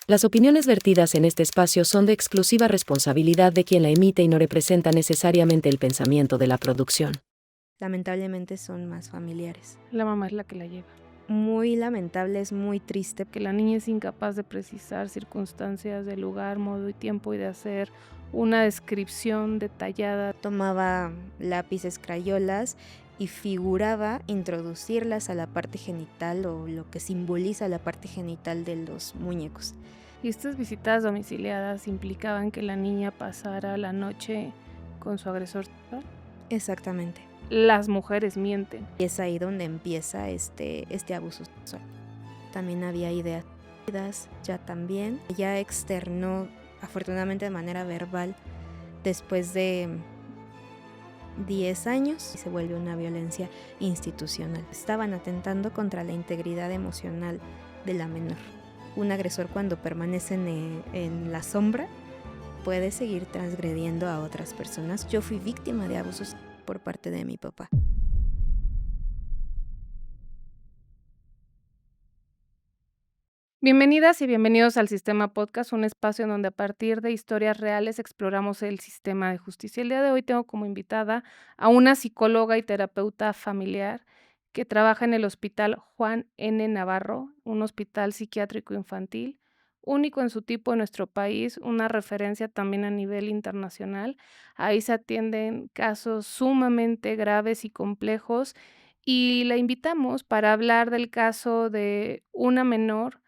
Las opiniones vertidas en este espacio son de exclusiva responsabilidad de quien la emite y no representa necesariamente el pensamiento de la producción. Lamentablemente son más familiares. La mamá es la que la lleva. Muy lamentable, es muy triste. Que la niña es incapaz de precisar circunstancias del lugar, modo y tiempo y de hacer una descripción detallada. Tomaba lápices, crayolas y figuraba introducirlas a la parte genital o lo que simboliza la parte genital de los muñecos. Y estas visitas domiciliadas implicaban que la niña pasara la noche con su agresor sexual. Exactamente. Las mujeres mienten. Y es ahí donde empieza este abuso sexual. También había ideas, ya también. Ya externó, afortunadamente de manera verbal, después de 10 años, y se vuelve una violencia institucional. Estaban atentando contra la integridad emocional de la menor. Un agresor, cuando permanece en la sombra, puede seguir transgrediendo a otras personas. Yo fui víctima de abusos por parte de mi papá. Bienvenidas y bienvenidos al Sistema Podcast, un espacio en donde a partir de historias reales exploramos el sistema de justicia. El día de hoy tengo como invitada a una psicóloga y terapeuta familiar que trabaja en el Hospital Juan N. Navarro, un hospital psiquiátrico infantil, único en su tipo en nuestro país, una referencia también a nivel internacional. Ahí se atienden casos sumamente graves y complejos y la invitamos para hablar del caso de una menor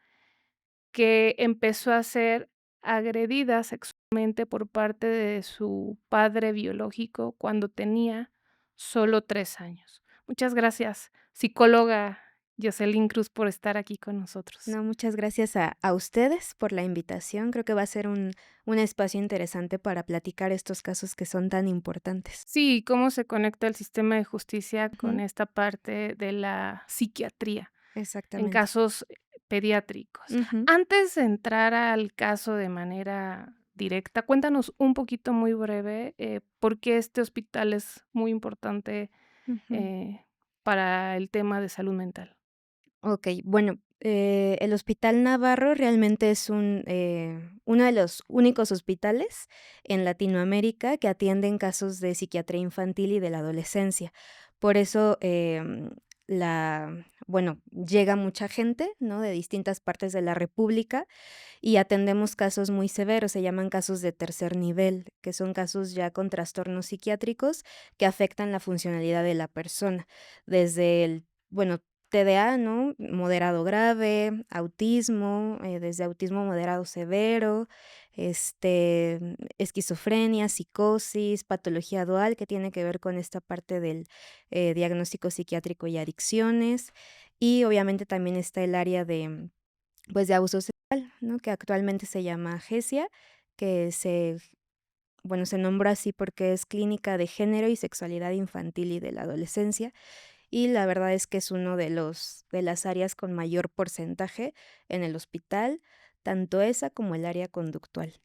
que empezó a ser agredida sexualmente por parte de su padre biológico cuando tenía solo 3 años. Muchas gracias, psicóloga Jocelyn Cruz, por estar aquí con nosotros. No, muchas gracias a ustedes por la invitación. Creo que va a ser un espacio interesante para platicar estos casos que son tan importantes. Sí, cómo se conecta el sistema de justicia con Ujú. esta parte de la psiquiatría en Exactamente. casos pediátricos. Ujú. Antes de entrar al caso de manera directa, cuéntanos un poquito muy breve, por qué este hospital es muy importante, Ujú. para el tema de salud mental. Okey, bueno, el Hospital Navarro realmente es uno de los únicos hospitales en Latinoamérica que atienden casos de psiquiatría infantil y de la adolescencia. Por eso, llega mucha gente, ¿no?, de distintas partes de la república y atendemos casos muy severos, se llaman casos de tercer nivel, que son casos ya con trastornos psiquiátricos que afectan la funcionalidad de la persona, desde TDA, ¿no? Moderado grave, autismo, desde autismo moderado severo, esquizofrenia, psicosis, patología dual, que tiene que ver con esta parte del diagnóstico psiquiátrico y adicciones. Y obviamente también está el área de abuso sexual, ¿no? Que actualmente se llama AGESIA, que se nombró así porque es Clínica de Género y Sexualidad Infantil y de la Adolescencia. Y la verdad es que es uno de las áreas con mayor porcentaje en el hospital, tanto esa como el área conductual.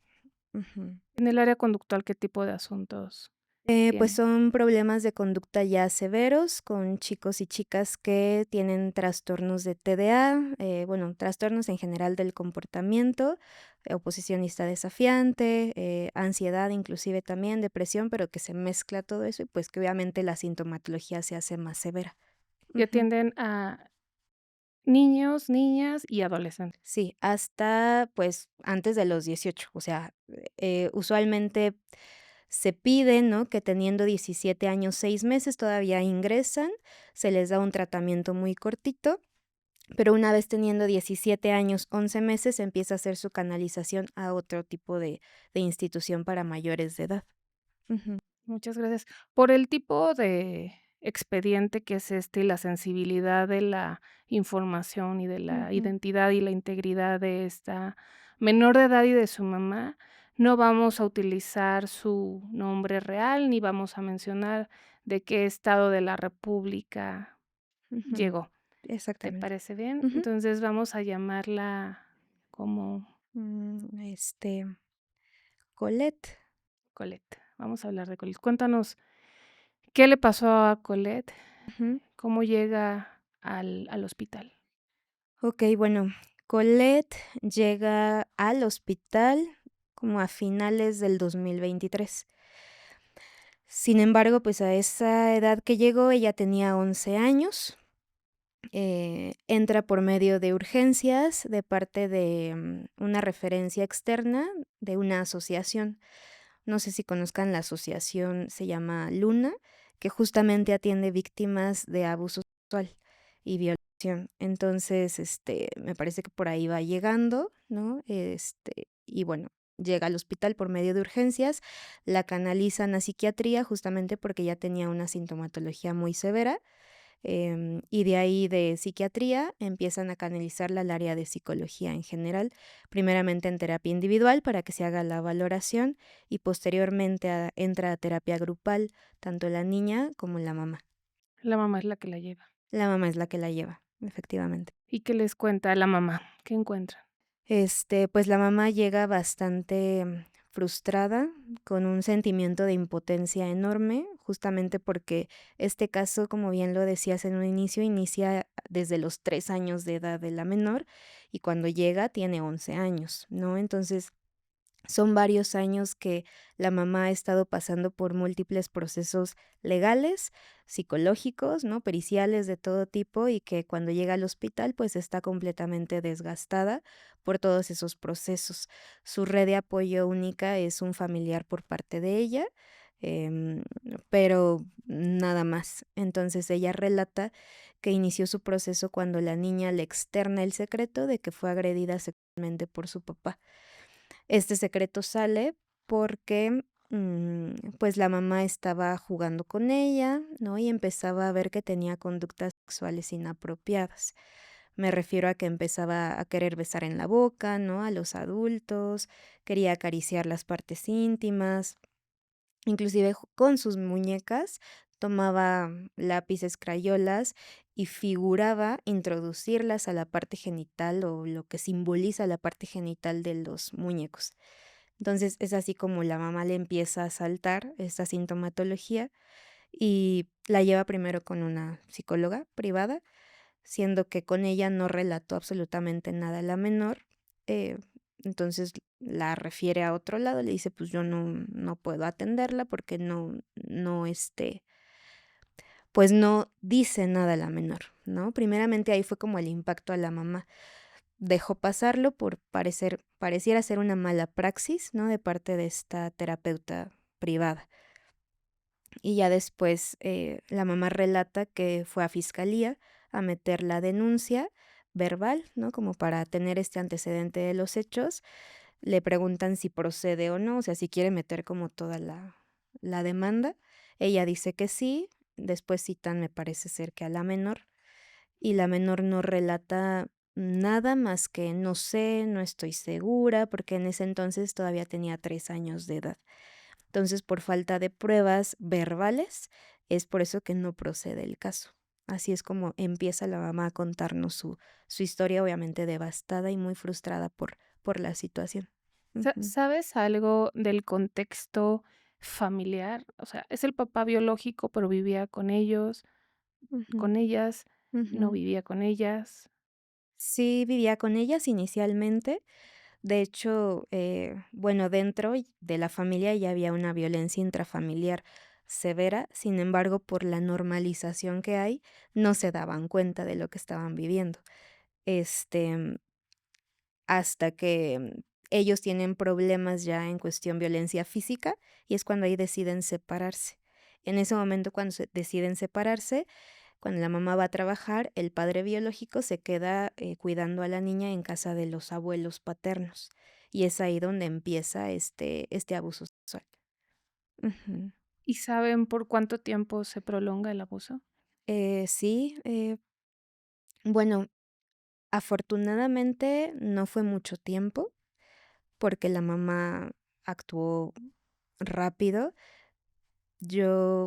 Ujú. En el área conductual, ¿qué tipo de asuntos Pues tienen? son problemas de conducta ya severos con chicos y chicas que tienen trastornos de TDA, trastornos en general del comportamiento, oposicionista desafiante, ansiedad, inclusive también depresión, pero que se mezcla todo eso y pues que obviamente la sintomatología se hace más severa. Y Ujú. atienden a niños, niñas y adolescentes. Sí, hasta, pues, antes de los 18, o sea, usualmente se pide, ¿no?, que teniendo 17 años, 6 meses todavía ingresan, se les da un tratamiento muy cortito, pero una vez teniendo 17 años, 11 meses, empieza a hacer su canalización a otro tipo de institución para mayores de edad. Ujú. Muchas gracias. Por el tipo de expediente que es este y la sensibilidad de la información y de la Ujú. identidad y la integridad de esta menor de edad y de su mamá, no vamos a utilizar su nombre real ni vamos a mencionar de qué estado de la república Ujú. llegó. ¿Te Exactamente. parece bien? Ujú. Entonces vamos a llamarla como Mm, Colette. Colette. Vamos a hablar de Colette. Cuéntanos, ¿qué le pasó a Colette? Ujú. ¿Cómo llega al hospital? Okey, bueno, Colette llega al hospital como a finales del 2023. Sin embargo, pues a esa edad que llegó, ella tenía 11 años. Entra por medio de urgencias de parte de una referencia externa de una asociación. No sé si conozcan la asociación, se llama Luna, que justamente atiende víctimas de abuso sexual y violación. Entonces, me parece que por ahí va llegando, ¿no? Y bueno, llega al hospital por medio de urgencias, la canalizan a psiquiatría justamente porque ya tenía una sintomatología muy severa. Y de ahí de psiquiatría empiezan a canalizarla al área de psicología en general, primeramente en terapia individual para que se haga la valoración y posteriormente entra a terapia grupal, tanto la niña como la mamá. La mamá es la que la lleva. La mamá es la que la lleva, efectivamente. ¿Y qué les cuenta la mamá? ¿Qué encuentran? Pues la mamá llega bastante frustrada, con un sentimiento de impotencia enorme, justamente porque este caso, como bien lo decías en un inicio, inicia desde los 3 años de edad de la menor y cuando llega tiene 11 años, ¿no? Entonces, son varios años que la mamá ha estado pasando por múltiples procesos legales, psicológicos, ¿no? Periciales de todo tipo y que cuando llega al hospital pues está completamente desgastada por todos esos procesos. Su red de apoyo única es un familiar por parte de ella, em, pero nada más. Entonces ella relata que inició su proceso cuando la niña le externa el secreto de que fue agredida sexualmente por su papá. Este secreto sale porque, pues, la mamá estaba jugando con ella, ¿no? Y empezaba a ver que tenía conductas sexuales inapropiadas. Me refiero a que empezaba a querer besar en la boca, ¿no? A los adultos, quería acariciar las partes íntimas, inclusive con sus muñecas tomaba lápices, crayolas y figuraba introducirlas a la parte genital o lo que simboliza la parte genital de los muñecos. Entonces, es así como la mamá le empieza a saltar esta sintomatología y la lleva primero con una psicóloga privada, siendo que con ella no relató absolutamente nada a la menor. eh, entonces la refiere a otro lado, le dice, pues yo no puedo atenderla porque pues no dice nada a la menor, ¿no? Primeramente ahí fue como el impacto a la mamá. Dejó pasarlo por pareciera ser una mala praxis, ¿no? De parte de esta terapeuta privada. Y ya después la mamá relata que fue a fiscalía a meter la denuncia verbal, ¿no? Como para tener este antecedente de los hechos. Le preguntan si procede o no, o sea, si quiere meter como toda la demanda. Ella dice que sí. Después citan, me parece ser que a la menor, y la menor no relata nada más que no sé, no estoy segura, porque en ese entonces todavía tenía 3 años de edad. Entonces, por falta de pruebas verbales, es por eso que no procede el caso. Así es como empieza la mamá a contarnos su historia, obviamente devastada y muy frustrada por la situación. Ujú, ¿Sabes algo del contexto familiar? O sea, es el papá biológico, pero vivía con ellos, ujú, con ellas, no ujú. vivía con ellas. Sí, vivía con ellas inicialmente. De hecho, bueno, dentro de la familia ya había una violencia intrafamiliar severa, sin embargo, por la normalización que hay, no se daban cuenta de lo que estaban viviendo. Este, hasta que ellos tienen problemas ya en cuestión violencia física y es cuando ahí deciden separarse. En ese momento, cuando deciden separarse, cuando la mamá va a trabajar, el padre biológico se queda cuidando a la niña en casa de los abuelos paternos. Y es ahí donde empieza este abuso sexual. Ujú. ¿Y saben por cuánto tiempo se prolonga el abuso? Sí, bueno, afortunadamente no fue mucho tiempo porque la mamá actuó rápido.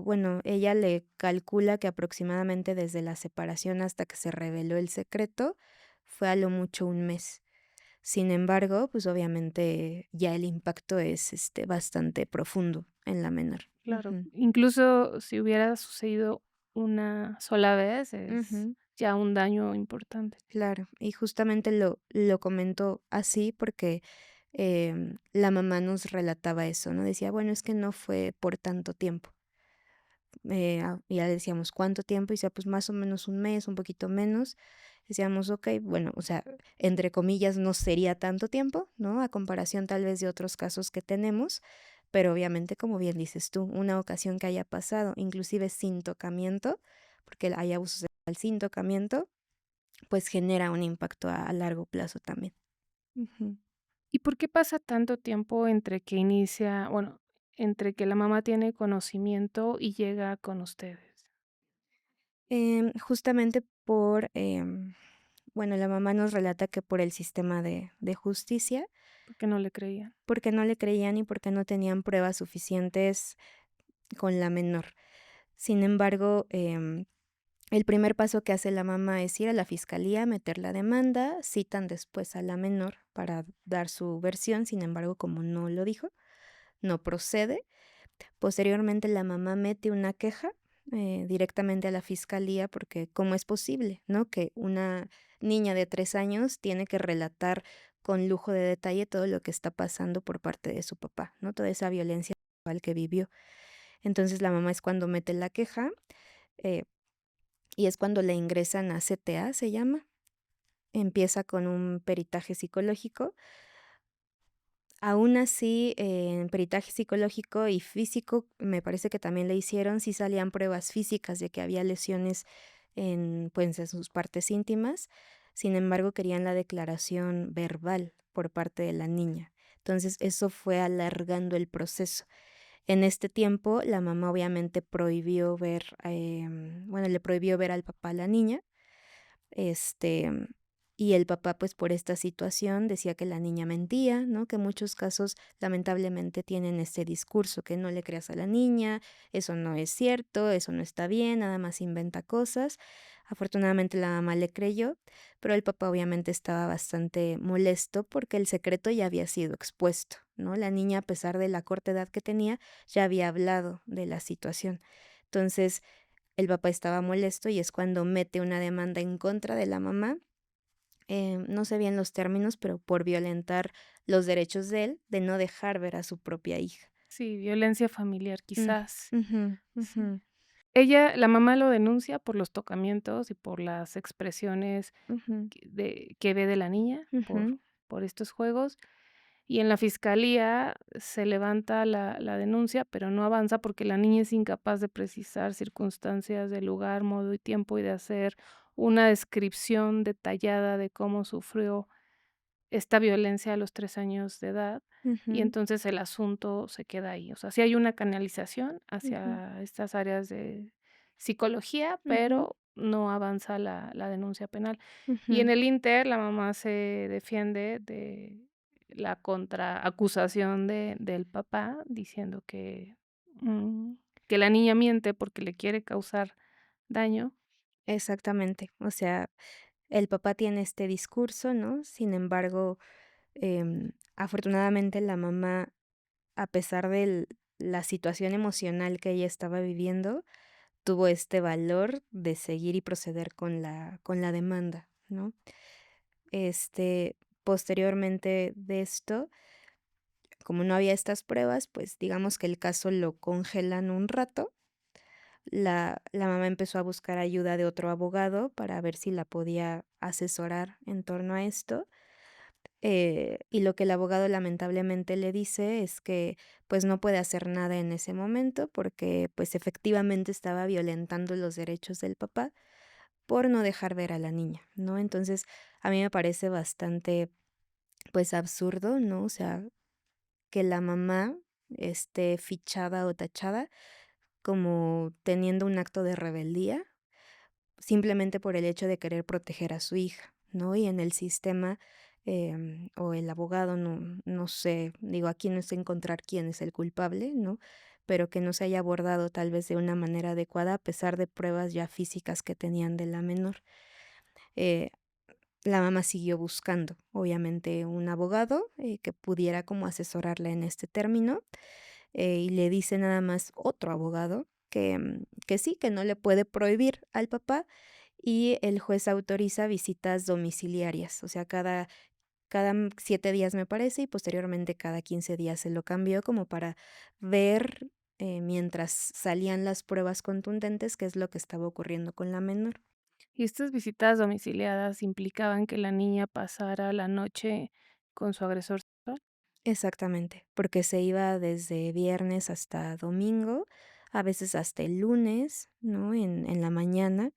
Bueno, ella le calcula que aproximadamente desde la separación hasta que se reveló el secreto fue a lo mucho 1 mes. Sin embargo, pues obviamente ya el impacto es bastante profundo en la menor. Claro, Ujú, incluso si hubiera sucedido una sola vez, es ujú. ya un daño importante. Claro, y justamente lo comentó así porque, la mamá nos relataba eso, ¿no? Decía: "Bueno, es que no fue por tanto tiempo". Y ya le decíamos: "¿Cuánto tiempo?". Y decía: "Pues más o menos un mes, un poquito menos". Decíamos: "Okey, bueno, o sea, entre comillas, no sería tanto tiempo, ¿no? A comparación tal vez de otros casos que tenemos", pero obviamente, como bien dices tú, una ocasión que haya pasado, inclusive sin tocamiento, porque hay abusos sexual sin tocamiento, pues genera un impacto a largo plazo también. Ujú. ¿Y por qué pasa tanto tiempo entre que inicia, bueno, entre que la mamá tiene conocimiento y llega con ustedes? Justamente por, bueno, la mamá nos relata que por el sistema de justicia, ¿Por qué no le creían? porque no le creían y porque no tenían pruebas suficientes con la menor. Sin embargo, el primer paso que hace la mamá es ir a la fiscalía, meter la demanda, citan después a la menor para dar su versión, sin embargo, como no lo dijo, no procede. Posteriormente, la mamá mete una queja, directamente a la fiscalía, porque cómo es posible, ¿no? Que una niña de 3 años tiene que relatar con lujo de detalle todo lo que está pasando por parte de su papá, ¿no? Toda esa violencia sexual que vivió. Entonces, la mamá es cuando mete la queja, eh, y es cuando la ingresan a CTA, se llama. Empieza con un peritaje psicológico. Aún así, en peritaje psicológico y físico, me parece que también le hicieron, sí salían pruebas físicas de que había lesiones en, pues, en sus partes íntimas. Sin embargo, querían la declaración verbal por parte de la niña. Entonces, eso fue alargando el proceso. En este tiempo, la mamá obviamente prohibió ver, bueno, le prohibió ver al papá a la niña. Este, y el papá, pues, por esta situación decía que la niña mentía, ¿no? Que muchos casos lamentablemente tienen este discurso, que no le creas a la niña, eso no es cierto, eso no está bien, nada más inventa cosas. Afortunadamente la mamá le creyó, pero el papá obviamente estaba bastante molesto porque el secreto ya había sido expuesto, ¿no? La niña, a pesar de la corta edad que tenía, ya había hablado de la situación. Entonces, el papá estaba molesto y es cuando mete una demanda en contra de la mamá, no sé bien los términos, pero por violentar los derechos de él, de no dejar ver a su propia hija. Sí, violencia familiar, Mm, quizás. ujú, ujú, Sí. La mamá lo denuncia por los tocamientos y por las expresiones ujú, que ve de la niña, ujú, por estos juegos. Y en la fiscalía se levanta la denuncia, pero no avanza porque la niña es incapaz de precisar circunstancias del lugar, modo y tiempo, y de hacer una descripción detallada de cómo sufrió esta violencia a los 3 años de edad, y ujú, entonces el asunto se queda ahí. O sea, sí hay una canalización ujú, hacia estas áreas de psicología, ujú, pero no avanza la denuncia penal. Y en ujú. el inter, la mamá se defiende de la contraacusación del papá, diciendo mm, que la niña miente porque le quiere causar daño. Exactamente. O sea, el papá tiene este discurso, ¿no? Sin embargo, afortunadamente la mamá, a pesar de la situación emocional que ella estaba viviendo, tuvo este valor de seguir y proceder con la demanda, ¿no? Posteriormente de esto, como no había estas pruebas, pues digamos que el caso lo congelan un rato. La mamá empezó a buscar ayuda de otro abogado para ver si la podía asesorar en torno a esto. Y lo que el abogado lamentablemente le dice es que, pues, no puede hacer nada en ese momento porque, pues, efectivamente estaba violentando los derechos del papá por no dejar ver a la niña, ¿no? Entonces, a mí me parece bastante, pues, absurdo, ¿no? O sea, que la mamá esté fichada o tachada como teniendo un acto de rebeldía, simplemente por el hecho de querer proteger a su hija, ¿no? Y en el sistema, o el abogado, no sé, digo, aquí no sé encontrar quién es el culpable, ¿no? Pero que no se haya abordado tal vez de una manera adecuada, a pesar de pruebas ya físicas que tenían de la menor. Eh, la mamá siguió buscando, obviamente, un abogado, que pudiera como asesorarla en este término, y le dice nada más otro abogado que sí, que no le puede prohibir al papá y el juez autoriza visitas domiciliarias, o sea, cada 7 días, me parece, y posteriormente cada 15 días se lo cambió como para ver, mientras salían las pruebas contundentes, qué es lo que estaba ocurriendo con la menor. ¿Y estas visitas domiciliadas implicaban que la niña pasara la noche con su agresor sexual? Exactamente, porque se iba desde viernes hasta domingo, a veces hasta el lunes, ¿no? En la mañana,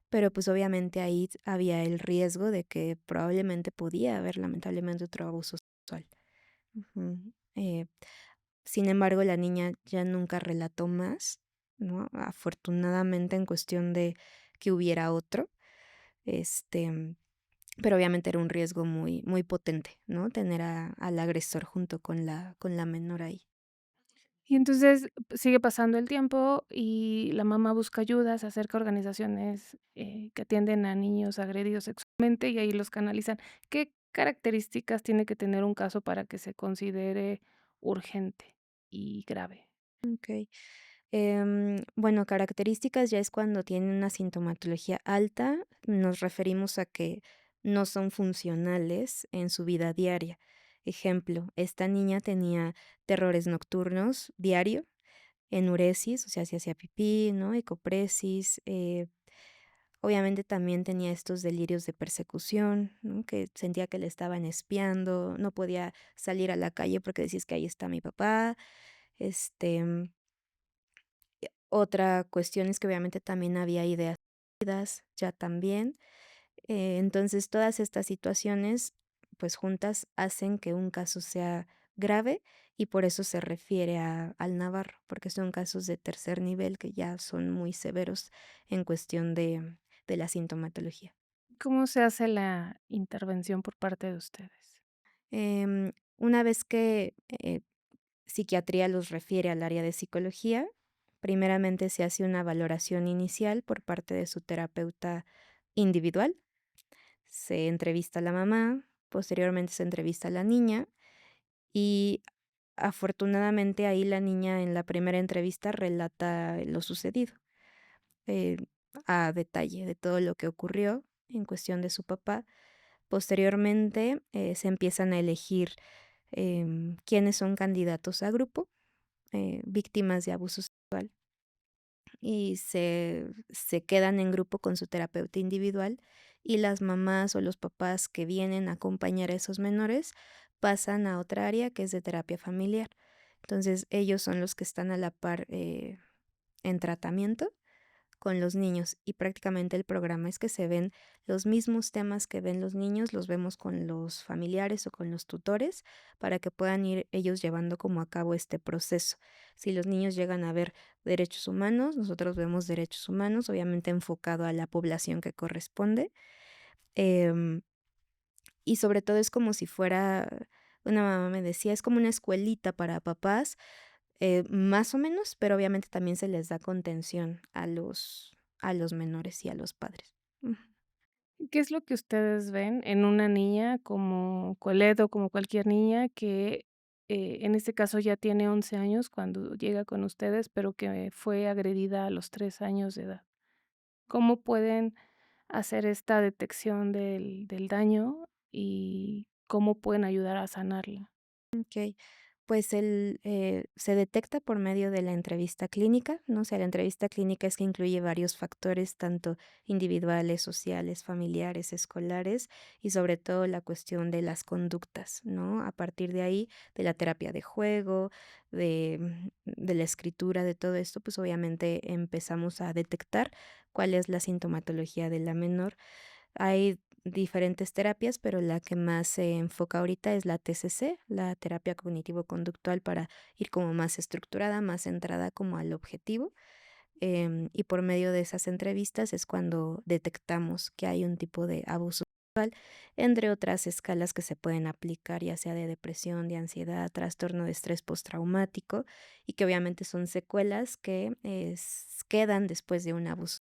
pero, pues, obviamente ahí había el riesgo de que probablemente podía haber, lamentablemente, otro abuso sexual. Ujú. Sin embargo, la niña ya nunca relató más, ¿no? Afortunadamente, en cuestión de que hubiera otro, este, pero obviamente era un riesgo muy potente, ¿no? Tener al agresor junto con la menor ahí. Y entonces sigue pasando el tiempo y la mamá busca ayuda, se acerca a organizaciones, que atienden a niños agredidos sexualmente y ahí los canalizan. ¿Qué características tiene que tener un caso para que se considere urgente y grave? Okey. Bueno, características ya es cuando tienen una sintomatología alta, nos referimos a que no son funcionales en su vida diaria. Ejemplo, esta niña tenía terrores nocturnos diario, enuresis, o sea, se hacía pipí, ¿no? Ecopresis, obviamente también tenía estos delirios de persecución, ¿no? Que sentía que le estaban espiando, no podía salir a la calle porque decía: "Es que ahí está mi papá". Este, Otra cuestión es que obviamente también había ideas suicidas, ya también. Entonces, todas estas situaciones, pues, juntas hacen que un caso sea grave y por eso se refiere al Navarro, porque son casos de tercer nivel que ya son muy severos en cuestión de la sintomatología. ¿Cómo se hace la intervención por parte de ustedes? Una vez que psiquiatría los refiere al área de psicología, primeramente se hace una valoración inicial por parte de su terapeuta individual. Se entrevista a la mamá, posteriormente se entrevista a la niña y afortunadamente ahí la niña en la primera entrevista relata lo sucedido, eh, a detalle de todo lo que ocurrió en cuestión de su papá. Posteriormente, se empiezan a elegir, quiénes son candidatos a grupo, víctimas de abuso sexual, y se quedan en grupo con su terapeuta individual, y las mamás o los papás que vienen a acompañar a esos menores pasan a otra área que es de terapia familiar. Entonces, ellos son los que están a la par, en tratamiento con los niños, y prácticamente el programa es que se ven los mismos temas que ven los niños, los vemos con los familiares o con los tutores para que puedan ir ellos llevando como a cabo este proceso. Si los niños llegan a ver derechos humanos, nosotros vemos derechos humanos, obviamente enfocado a la población que corresponde. em, y sobre todo es como si fuera, una mamá me decía, es como una escuelita para papás, más o menos, pero obviamente también se les da contención a los menores y a los padres. Ujú. ¿Qué es lo que ustedes ven en una niña como Colette o como cualquier niña que, en este caso ya tiene 11 años cuando llega con ustedes, pero que fue agredida a los 3 años de edad? ¿Cómo pueden hacer esta detección del daño y cómo pueden ayudar a sanarla? Okey. Pues se detecta por medio de la entrevista clínica, ¿no? O sea, la entrevista clínica es que incluye varios factores, tanto individuales, sociales, familiares, escolares y sobre todo la cuestión de las conductas, ¿no? A partir de ahí, de la terapia de juego, de la escritura, de todo esto, pues obviamente empezamos a detectar cuál es la sintomatología de la menor. Hay diferentes terapias, pero la que más se enfoca ahorita es la TCC, la terapia cognitivo-conductual, para ir como más estructurada, más centrada como al objetivo. Y por medio de esas entrevistas es cuando detectamos que hay un tipo de abuso sexual, entre otras escalas que se pueden aplicar, ya sea de depresión, de ansiedad, trastorno de estrés postraumático, y que obviamente son secuelas que quedan después de un abuso.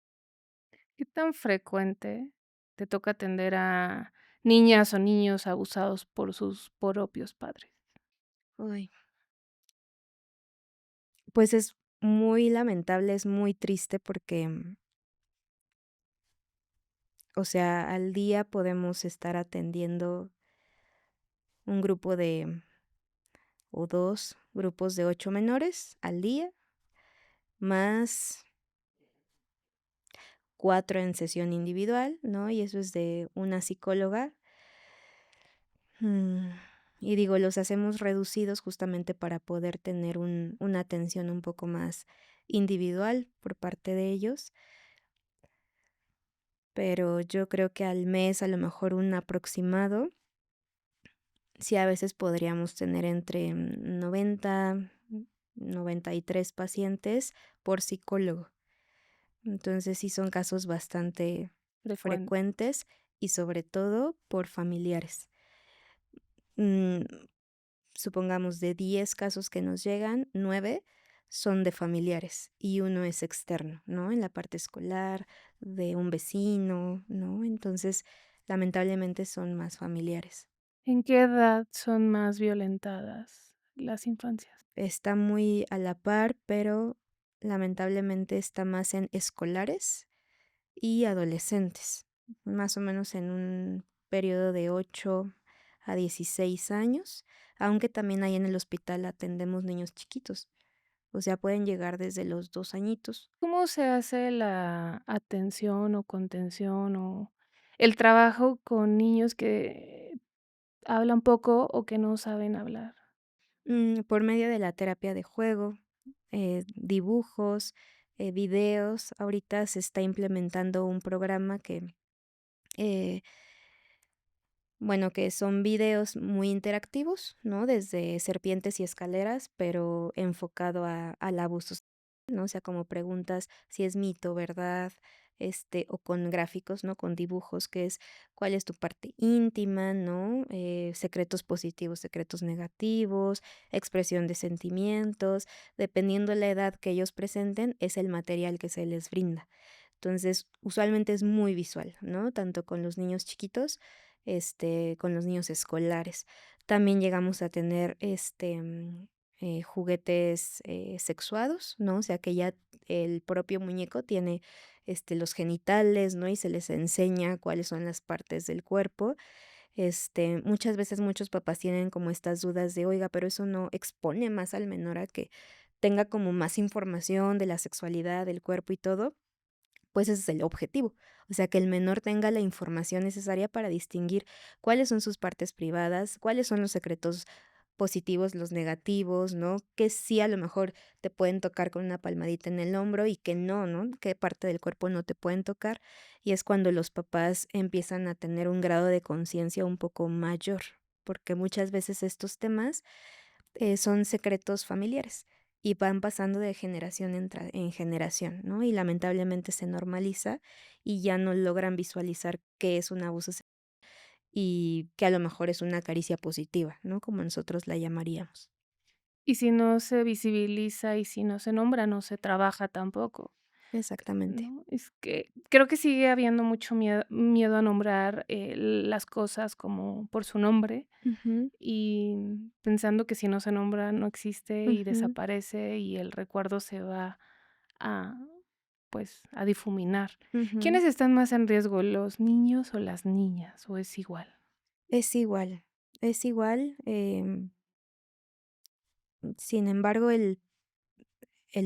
¿Qué tan frecuente te toca atender a niñas o niños abusados por sus propios padres? Uy. Pues es muy lamentable, es muy triste porque, O sea, al día podemos estar atendiendo un grupo de o 2 grupos de 8 menores al día, más 4 en sesión individual, ¿no? Y eso es de una psicóloga. Mm, y digo, los hacemos reducidos justamente para poder tener una atención un poco más individual por parte de ellos, pero yo creo que al mes, a lo mejor un aproximado, sí, a veces podríamos tener entre 93 pacientes por psicólogo. Entonces, sí son casos bastante Frecuente. frecuentes y sobre todo por familiares. Mm, supongamos de 10 casos que nos llegan, 9 son de familiares y uno es externo, ¿no? En la parte escolar, de un vecino, ¿no? Entonces, lamentablemente son más familiares. ¿En qué edad son más violentadas las infancias? Está muy a la par, pero lamentablemente está más en escolares y adolescentes, más o menos en un periodo de 8 a 16 años, aunque también ahí en el hospital atendemos niños chiquitos, o sea, pueden llegar desde los 2 añitos. ¿Cómo se hace la atención o contención o el trabajo con niños que hablan poco o que no saben hablar? Por medio de la terapia de juego, dibujos, videos, ahorita se está implementando un programa que, eh, bueno, que son videos muy interactivos, ¿no? Desde serpientes y escaleras, pero enfocado al abuso, ¿no? O sea, como preguntas si es mito, verdad, o con gráficos, ¿no? Con dibujos, que es cuál es tu parte íntima, ¿no? Secretos positivos, secretos negativos, expresión de sentimientos, dependiendo la edad que ellos presenten, es el material que se les brinda. Entonces, usualmente es muy visual, ¿no? Tanto con los niños chiquitos, con los niños escolares. También llegamos a tener, juguetes, sexuados, ¿no? O sea, que ya el propio muñeco tiene, los genitales, ¿no? Y se les enseña cuáles son las partes del cuerpo. Muchas veces muchos papás tienen como estas dudas de, oiga, pero eso no expone más al menor a que tenga como más información de la sexualidad, del cuerpo y todo. Pues ese es el objetivo, o sea, que el menor tenga la información necesaria para distinguir cuáles son sus partes privadas, cuáles son los secretos positivos, los negativos, ¿no? Que sí a lo mejor te pueden tocar con una palmadita en el hombro y que no, ¿no? Qué parte del cuerpo no te pueden tocar. Y es cuando los papás empiezan a tener un grado de conciencia un poco mayor, porque muchas veces estos temas son secretos familiares y van pasando de generación en generación, ¿no? Y lamentablemente se normaliza y ya no logran visualizar qué es un abuso y que a lo mejor es una caricia positiva, ¿no? Como nosotros la llamaríamos. Y si no se visibiliza y si no se nombra, no se trabaja tampoco, Exactamente. ¿no? Es que creo que sigue habiendo mucho miedo a nombrar, las cosas como por su nombre, Ujú, y pensando que si no se nombra no existe y ujú, desaparece y el recuerdo se va a, pues, a difuminar. ujú. ¿Quiénes están más en riesgo, los niños o las niñas, o es igual? Es igual, es igual. Sin embargo, el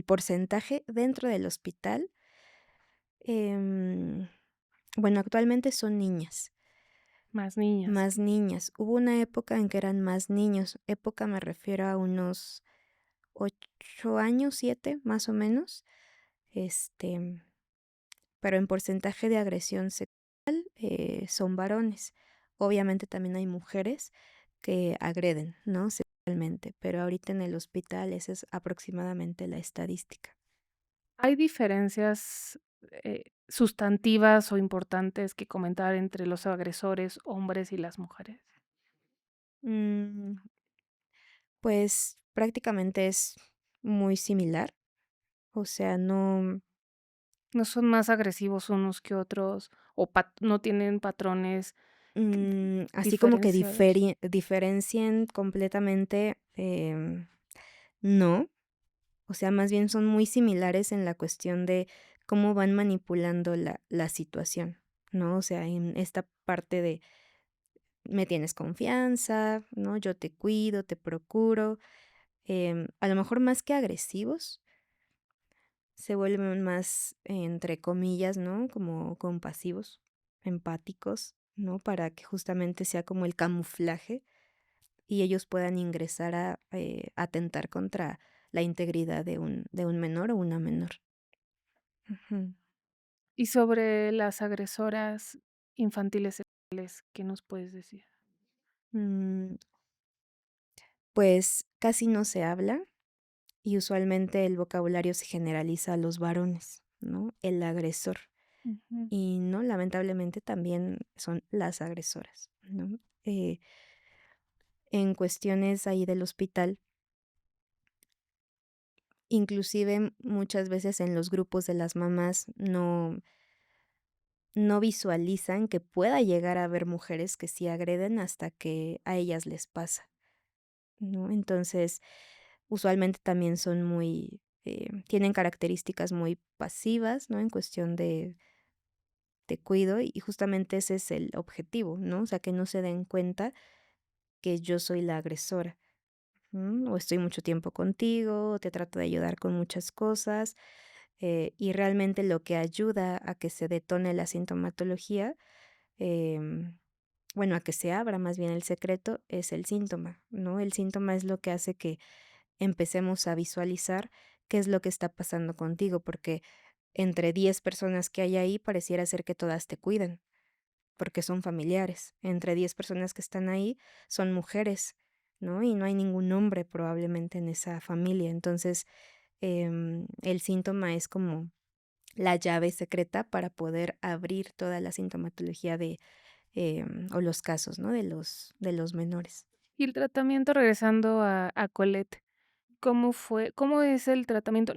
porcentaje dentro del hospital, em, bueno, actualmente son niñas. Más niñas. Más niñas. Hubo una época en que eran más niños. Época me refiero a unos 8 años, 7 más o menos. Este, pero en porcentaje de agresión sexual, son varones. Obviamente también hay mujeres que agreden, ¿no? Sexualmente, pero ahorita en el hospital esa es aproximadamente la estadística. ¿Hay diferencias, sustantivas o importantes que comentar entre los agresores hombres y las mujeres? Mm, pues prácticamente es muy similar. O sea, no. ¿No son más agresivos unos que otros o no tienen patrones Así como que diferenciados? diferencien completamente, no. O sea, más bien son muy similares en la cuestión de cómo van manipulando la situación, ¿no? O sea, en esta parte de me tienes confianza, ¿no? Yo te cuido, te procuro. A lo mejor más que agresivos, se vuelven más, entre comillas, ¿no? Como compasivos, empáticos, ¿no? Para que justamente sea como el camuflaje y ellos puedan ingresar a atentar contra la integridad de un menor o una menor. Ujú. Y sobre las agresoras infantiles sexuales, ¿qué nos puedes decir? Mm, pues casi no se habla y usualmente el vocabulario se generaliza a los varones, ¿no? El agresor. Ujú. Y no, lamentablemente también son las agresoras, ¿no? Eh, en cuestiones ahí del hospital, inclusive muchas veces en los grupos de las mamás no visualizan que pueda llegar a haber mujeres que sí agreden hasta que a ellas les pasa, ¿no? Entonces, usualmente también son muy, tienen características muy pasivas, ¿no? En cuestión de te cuido y justamente ese es el objetivo, ¿no? O sea, que no se den cuenta que yo soy la agresora. O estoy mucho tiempo contigo, o te trato de ayudar con muchas cosas, y realmente lo que ayuda a que se detone la sintomatología, em, bueno, a que se abra más bien el secreto, es el síntoma, ¿no? El síntoma es lo que hace que empecemos a visualizar qué es lo que está pasando contigo, porque entre 10 personas que hay ahí, pareciera ser que todas te cuidan porque son familiares. Entre 10 personas que están ahí son mujeres, ¿no? Y no hay ningún hombre probablemente en esa familia. Entonces, el síntoma es como la llave secreta para poder abrir toda la sintomatología de, o los casos, ¿no? De los menores. Y el tratamiento, regresando a Colette, ¿cómo fue? ¿Cómo es el tratamiento?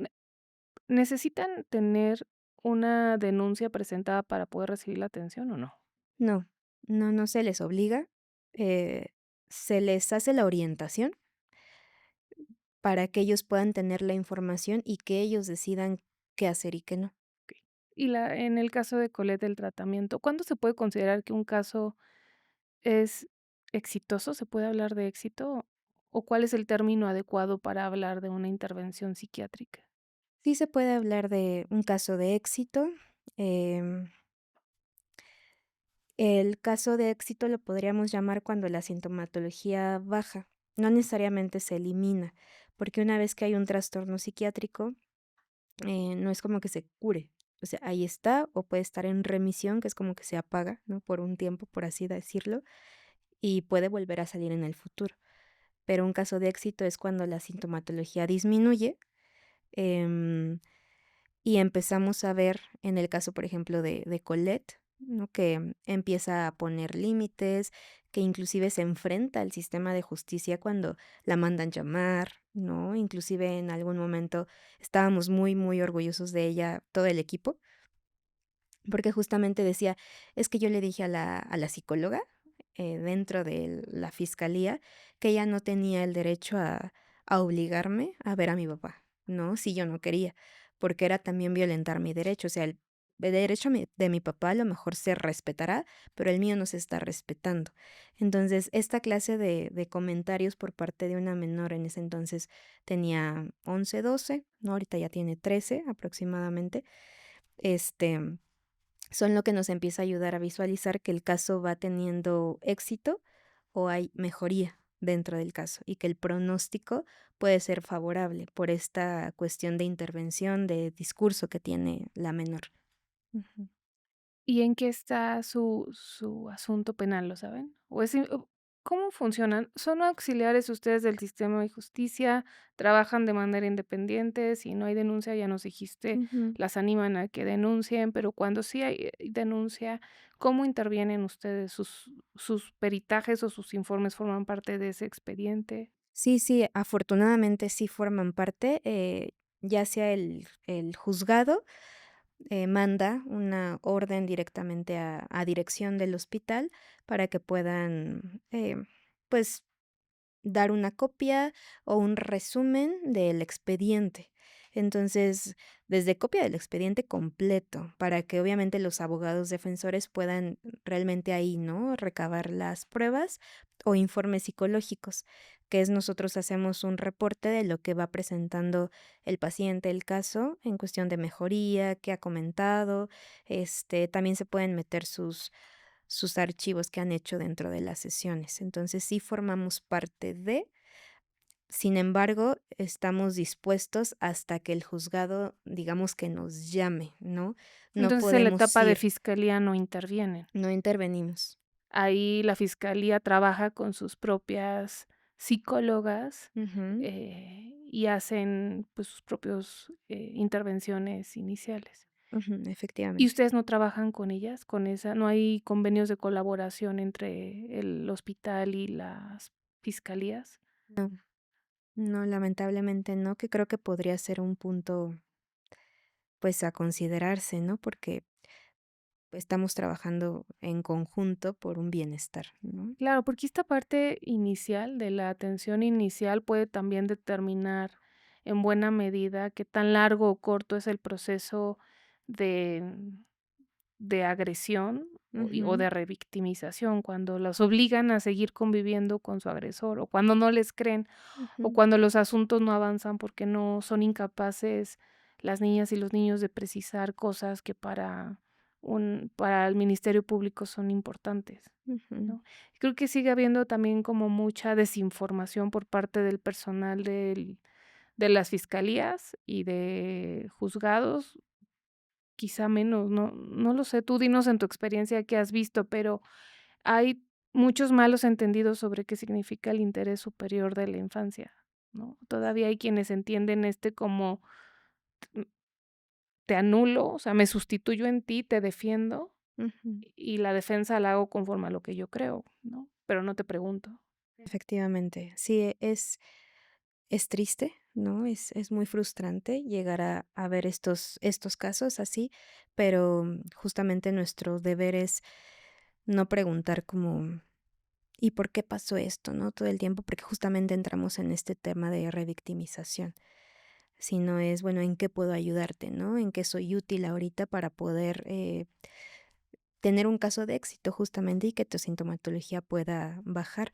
¿Necesitan tener una denuncia presentada para poder recibir la atención o no? No, no se les obliga, eh, se les hace la orientación para que ellos puedan tener la información y que ellos decidan qué hacer y qué no. Y en el caso de Colette, el tratamiento, ¿cuándo se puede considerar que un caso es exitoso? ¿Se puede hablar de éxito? ¿O cuál es el término adecuado para hablar de una intervención psiquiátrica? Sí se puede hablar de un caso de éxito. em, el caso de éxito lo podríamos llamar cuando la sintomatología baja, no necesariamente se elimina, porque una vez que hay un trastorno psiquiátrico, no es como que se cure. O sea, ahí está, o puede estar en remisión, que es como que se apaga, ¿no? Por un tiempo, por así decirlo, y puede volver a salir en el futuro. Pero un caso de éxito es cuando la sintomatología disminuye. em, Y empezamos a ver, en el caso, por ejemplo, de Colette, ¿no? Que empieza a poner límites, que inclusive se enfrenta al sistema de justicia cuando la mandan llamar, ¿no? Inclusive en algún momento estábamos muy, muy orgullosos de ella, todo el equipo, porque justamente decía, es que yo le dije a la psicóloga, dentro de la fiscalía, que ella no tenía el derecho a obligarme a ver a mi papá, ¿no? Si yo no quería, porque era también violentar mi derecho. O sea, el derecho de mi papá a lo mejor se respetará, pero el mío no se está respetando. Entonces, esta clase de comentarios por parte de una menor en ese entonces tenía 11 12, ¿no? Ahorita ya tiene 13 aproximadamente. Este, son lo que nos empieza a ayudar a visualizar que el caso va teniendo éxito o hay mejoría dentro del caso y que el pronóstico puede ser favorable por esta cuestión de intervención, de discurso que tiene la menor. Ujú. ¿Y en qué está su asunto penal, lo saben? ¿O cómo funcionan? ¿Son auxiliares ustedes del sistema de justicia? ¿Trabajan de manera independiente? Si no hay denuncia, ya nos dijiste, Ujú. las animan a que denuncien, pero cuando sí hay denuncia, ¿cómo intervienen ustedes? ¿Sus peritajes o sus informes forman parte de ese expediente? Sí, sí, afortunadamente sí forman parte, ya sea el juzgado manda una orden directamente a dirección del hospital para que puedan, pues, dar una copia o un resumen del expediente. Entonces, desde copia del expediente completo, para que obviamente los abogados defensores puedan realmente ahí, ¿no? Recabar las pruebas o informes psicológicos, que es nosotros hacemos un reporte de lo que va presentando el paciente, el caso, en cuestión de mejoría, qué ha comentado, también se pueden meter sus archivos que han hecho dentro de las sesiones. Entonces, sí formamos parte de, sin embargo, estamos dispuestos hasta que el juzgado, digamos que nos llame, ¿no? No Entonces, en la podemos etapa de ir, fiscalía no intervienen. no intervenimos. Ahí la fiscalía trabaja con sus propias psicólogas, Ujú, y hacen, pues, sus propios, intervenciones iniciales. ujú, ¿Y efectivamente. ustedes no trabajan con ellas? Con esa ¿No hay convenios de colaboración entre el hospital y las fiscalías? No, no, lamentablemente no, que creo que podría ser un punto, pues, a considerarse, ¿no? Porque estamos trabajando en conjunto por un bienestar, ¿no? Claro, porque esta parte inicial de la atención inicial puede también determinar en buena medida qué tan largo o corto es el proceso de agresión o Ujú, de revictimización, cuando los obligan a seguir conviviendo con su agresor, o cuando no les creen, o ujú, cuando los asuntos no avanzan porque no son incapaces las niñas y los niños de precisar cosas que para el Ministerio Público son importantes, ujú, ¿no? Creo que sigue habiendo también como mucha desinformación por parte del personal de las fiscalías y de juzgados. Quizá menos, no lo sé, tú dinos en tu experiencia qué has visto, pero hay muchos malos entendidos sobre qué significa el interés superior de la infancia, ¿no? Todavía hay quienes entienden como, mm, te anulo, o sea, me sustituyo en ti, te defiendo, ujú. y la defensa la hago conforme a lo que yo creo, ¿no? Pero no te pregunto. Efectivamente, sí, es triste, ¿no? Es muy frustrante llegar a ver estos casos así, pero justamente nuestro deber es no preguntar como, ¿y por qué pasó esto? ¿No? Todo el tiempo, porque justamente entramos en este tema de revictimización, sino es, bueno, ¿en qué puedo ayudarte? ¿No? ¿En qué soy útil ahorita para poder tener un caso de éxito justamente y que tu sintomatología pueda bajar?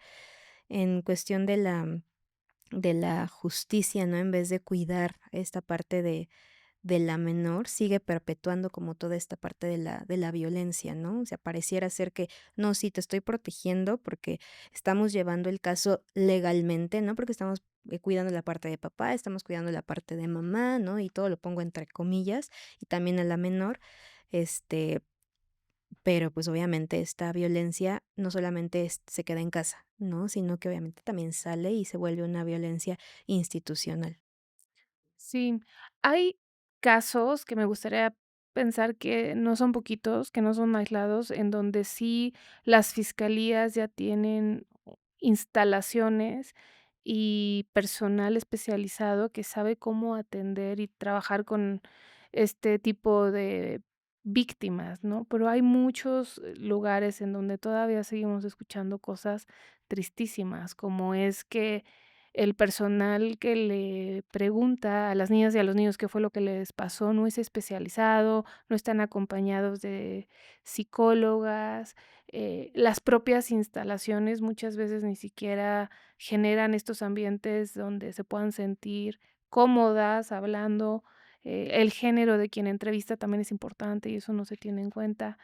En cuestión de la justicia, ¿no? En vez de cuidar esta parte de la menor, sigue perpetuando como toda esta parte de la violencia, ¿no? O sea, pareciera ser que, no, sí, te estoy protegiendo porque estamos llevando el caso legalmente, ¿no? Porque estamos cuidando la parte de papá, estamos cuidando la parte de mamá, ¿no? Y todo lo pongo entre comillas, y también a la menor, este, pero, pues, obviamente, esta violencia no solamente se queda en casa, ¿no? Sino que obviamente también sale y se vuelve una violencia institucional. Sí, hay casos que me gustaría pensar que no son poquitos, que no son aislados, en donde sí las fiscalías ya tienen instalaciones y personal especializado que sabe cómo atender y trabajar con este tipo de víctimas, ¿no? Pero hay muchos lugares en donde todavía seguimos escuchando cosas tristísimas, como es que el personal que le pregunta a las niñas y a los niños qué fue lo que les pasó no es especializado, no están acompañados de psicólogas, las propias instalaciones muchas veces ni siquiera generan estos ambientes donde se puedan sentir cómodas hablando, el género de quien entrevista también es importante y eso no se tiene en cuenta.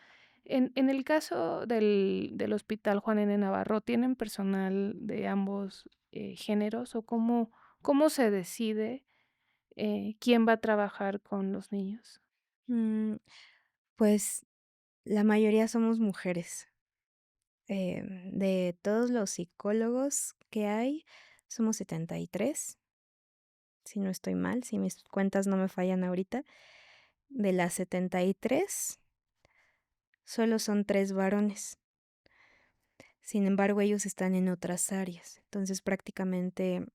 En el caso del Hospital Juan N. Navarro, ¿tienen personal de ambos, géneros o cómo se decide, quién va a trabajar con los niños? Mm, pues, la mayoría somos mujeres. De todos los psicólogos que hay, somos 73, si no estoy mal, si mis cuentas no me fallan ahorita. De las 73, solo son 3 varones. Sin embargo, ellos están en otras áreas. Entonces, prácticamente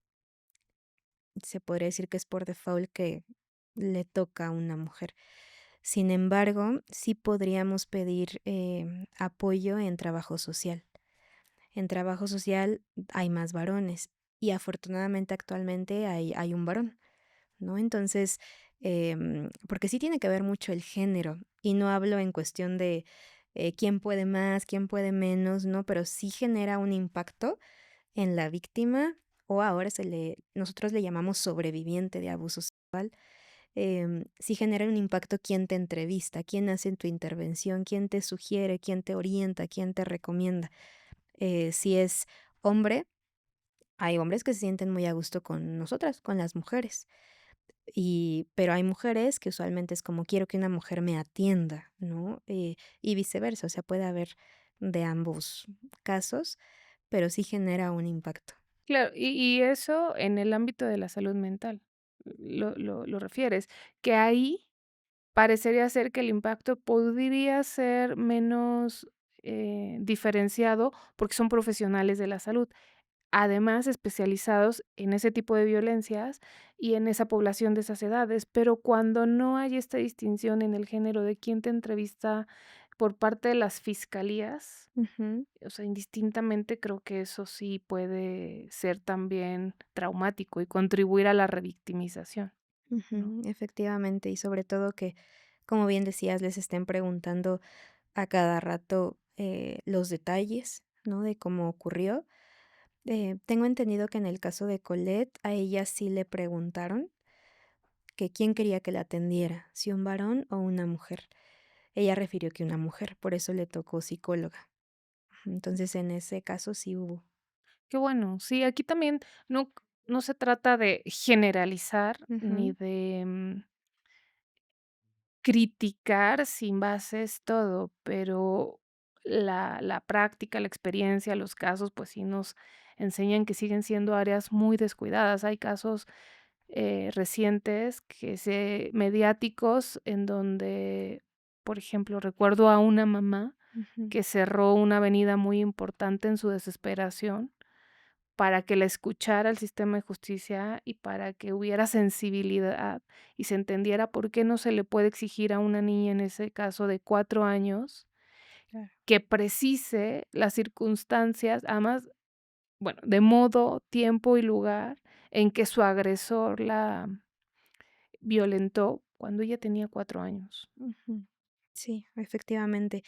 se podría decir que es por default que le toca a una mujer. Sin embargo, sí podríamos pedir apoyo en trabajo social. En trabajo social hay más varones y afortunadamente actualmente hay un varón, ¿no? Entonces, porque sí tiene que ver mucho el género, y no hablo en cuestión de quién puede más, quién puede menos, ¿no? Pero sí genera un impacto en la víctima, o ahora nosotros le llamamos sobreviviente de abuso sexual. Sí genera un impacto quién te entrevista, quién hace tu intervención, quién te sugiere, quién te orienta, quién te recomienda. Si es hombre, hay hombres que se sienten muy a gusto con nosotras, con las mujeres. Pero hay mujeres que usualmente es como quiero que una mujer me atienda, ¿no? Y viceversa, o sea, puede haber de ambos casos, pero sí genera un impacto. Claro, y eso en el ámbito de la salud mental, lo refieres, que ahí parecería ser que el impacto podría ser menos, diferenciado, porque son profesionales de la salud, además especializados en ese tipo de violencias y en esa población de esas edades, pero cuando no hay esta distinción en el género de quién te entrevista por parte de las fiscalías, Ujú, o sea, indistintamente creo que eso sí puede ser también traumático y contribuir a la revictimización, ¿no? ujú, efectivamente, y sobre todo que, como bien decías, les estén preguntando a cada rato los detalles, ¿no? De cómo ocurrió. Tengo entendido que en el caso de Colette, a ella sí le preguntaron que quién quería que la atendiera, si un varón o una mujer. Ella refirió que una mujer, por eso le tocó psicóloga. Entonces, en ese caso sí hubo. Qué bueno. Sí, aquí también no se trata de generalizar ni Ujú, de, criticar sin bases todo, pero la práctica, la experiencia, los casos, pues sí nos enseñan que siguen siendo áreas muy descuidadas. Hay casos, recientes mediáticos en donde, por ejemplo, recuerdo a una mamá ujú, que cerró una avenida muy importante en su desesperación para que la escuchara el sistema de justicia y para que hubiera sensibilidad y se entendiera por qué no se le puede exigir a una niña, en ese caso de 4 años, claro. que precise las circunstancias, además, bueno, de modo, tiempo y lugar en que su agresor la violentó cuando ella tenía 4 años. Ujú. Sí, efectivamente.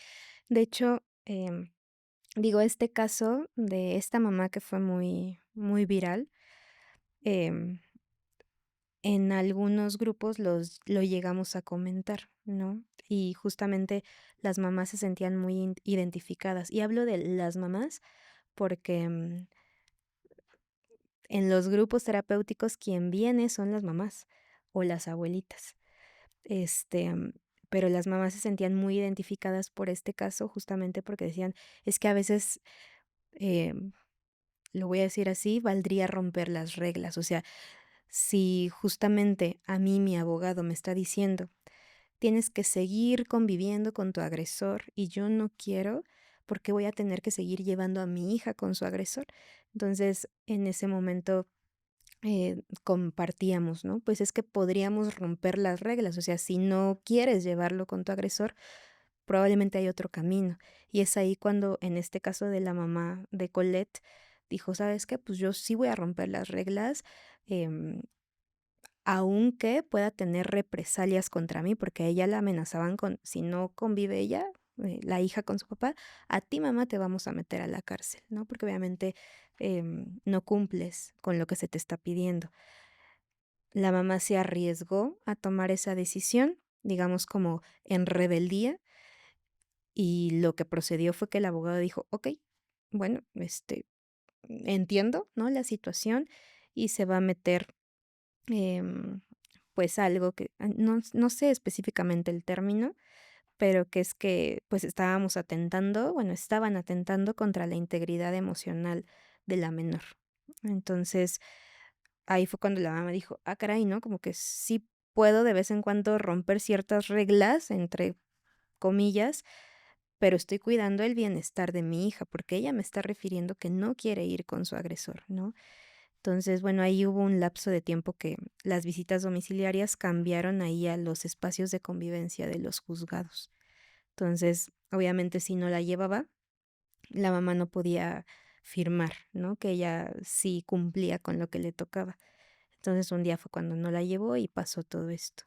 De hecho, digo, este caso de esta mamá que fue muy, muy viral, em, en algunos grupos lo llegamos a comentar, ¿no? Y justamente las mamás se sentían muy identificadas. Y hablo de las mamás porque en los grupos terapéuticos quien viene son las mamás o las abuelitas. Este, pero las mamás se sentían muy identificadas por este caso justamente porque decían, es que a veces, em, lo voy a decir así, valdría romper las reglas. O sea, si justamente a mí mi abogado me está diciendo, tienes que seguir conviviendo con tu agresor y yo no quiero, porque voy a tener que seguir llevando a mi hija con su agresor. Entonces, en ese momento compartíamos, ¿no? Pues es que podríamos romper las reglas, o sea, si no quieres llevarlo con tu agresor, probablemente hay otro camino. Y es ahí cuando, en este caso de la mamá de Colette, dijo, ¿sabes qué? Pues yo sí voy a romper las reglas, em, aunque pueda tener represalias contra mí, porque a ella la amenazaban con, si no convive ella, la hija con su papá, a ti mamá te vamos a meter a la cárcel, ¿no? Porque obviamente no cumples con lo que se te está pidiendo. La mamá se arriesgó a tomar esa decisión, digamos como en rebeldía, y lo que procedió fue que el abogado dijo, ok, bueno, entiendo, ¿no? La situación y se va a meter em, pues algo que no sé específicamente el término, pero que es que pues estábamos atentando, bueno, estaban atentando contra la integridad emocional de la menor. Entonces, ahí fue cuando la mamá dijo: "Ah, caray", ¿no? Como que sí puedo de vez en cuando romper ciertas reglas, entre comillas, pero estoy cuidando el bienestar de mi hija, porque ella me está refiriendo que no quiere ir con su agresor, ¿no? Entonces, bueno, ahí hubo un lapso de tiempo que las visitas domiciliarias cambiaron ahí a los espacios de convivencia de los juzgados. Entonces, obviamente, si no la llevaba, la mamá no podía firmar, ¿no? Que ella sí cumplía con lo que le tocaba. Entonces un día fue cuando no la llevó y pasó todo esto.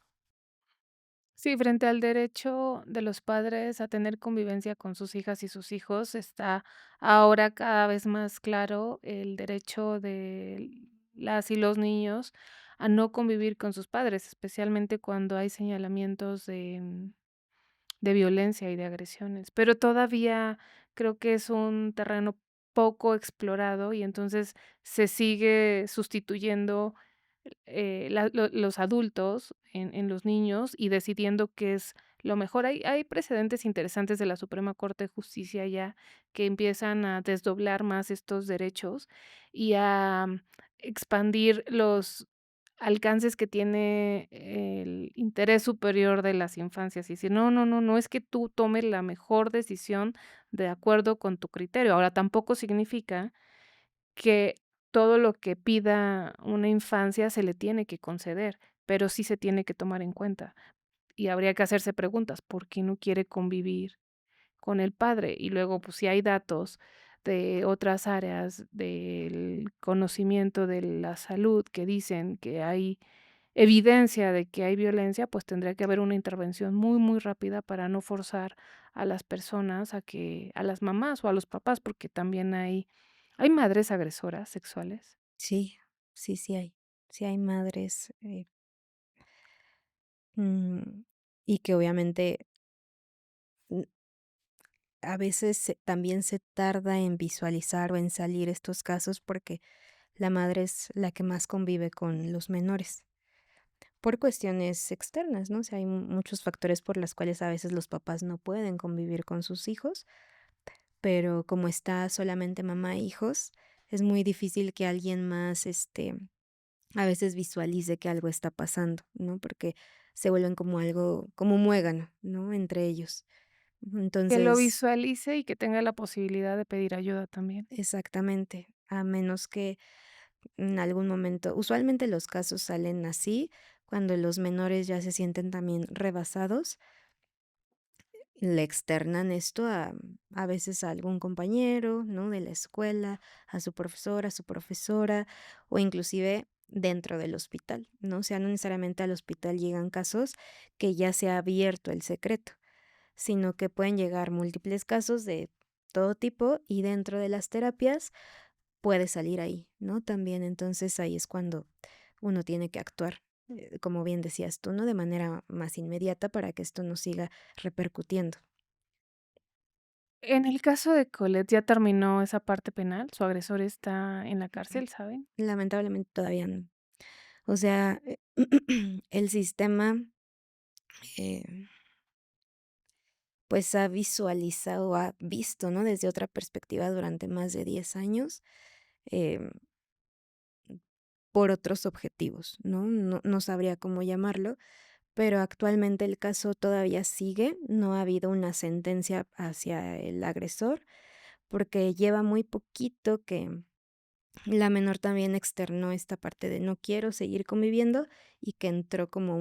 Sí, frente al derecho de los padres a tener convivencia con sus hijas y sus hijos, está ahora cada vez más claro el derecho de las y los niños a no convivir con sus padres, especialmente cuando hay señalamientos de violencia y de agresiones. Pero todavía creo que es un terreno poco explorado y entonces se sigue sustituyendo los adultos en los niños y decidiendo qué es lo mejor. Hay precedentes interesantes de la Suprema Corte de Justicia ya que empiezan a desdoblar más estos derechos y a expandir los alcances que tiene el interés superior de las infancias y decir, no, no, no, no es que tú tomes la mejor decisión de acuerdo con tu criterio. Ahora, tampoco significa que todo lo que pida una infancia se le tiene que conceder, pero sí se tiene que tomar en cuenta. Y habría que hacerse preguntas, ¿por qué no quiere convivir con el padre? Y luego, pues, si hay datos de otras áreas del conocimiento de la salud que dicen que hay evidencia de que hay violencia, pues tendría que haber una intervención muy, muy rápida para no forzar a las personas a las mamás o a los papás, porque también hay madres agresoras sexuales. Sí, sí, sí hay. Sí hay madres, mm, y que obviamente, mm, a veces también se tarda en visualizar o en salir estos casos porque la madre es la que más convive con los menores, por cuestiones externas, ¿no? O sea, hay muchos factores por los cuales a veces los papás no pueden convivir con sus hijos, pero como está solamente mamá e hijos, es muy difícil que alguien más, a veces visualice que algo está pasando, ¿no? Porque se vuelven como algo, como un muégano, ¿no? Entre ellos. Que lo Entonces, visualice y que tenga la posibilidad de pedir ayuda también. exactamente, a menos que en algún momento, usualmente los casos salen así, cuando los menores ya se sienten también rebasados, le externan esto a veces a algún compañero, ¿no? De la escuela, a su profesor, a su profesora, o inclusive dentro del hospital, ¿no? O sea, no necesariamente al hospital llegan casos que ya se ha abierto el secreto, sino que pueden llegar múltiples casos de todo tipo y dentro de las terapias puede salir ahí, ¿no? También entonces ahí es cuando uno tiene que actuar, como bien decías tú, ¿no? De manera más inmediata para que esto no siga repercutiendo. En el caso de Colette, ¿ya terminó esa parte penal? ¿Su agresor está en la cárcel, saben? Lamentablemente todavía no. O sea, el sistema, eh, pues ha visualizado, ha visto, ¿no? Desde otra perspectiva durante más de 10 años, em, por otros objetivos, ¿no? No sabría cómo llamarlo, pero actualmente el caso todavía sigue, no ha habido una sentencia hacia el agresor, porque lleva muy poquito que la menor también externó esta parte de no quiero seguir conviviendo y que entró como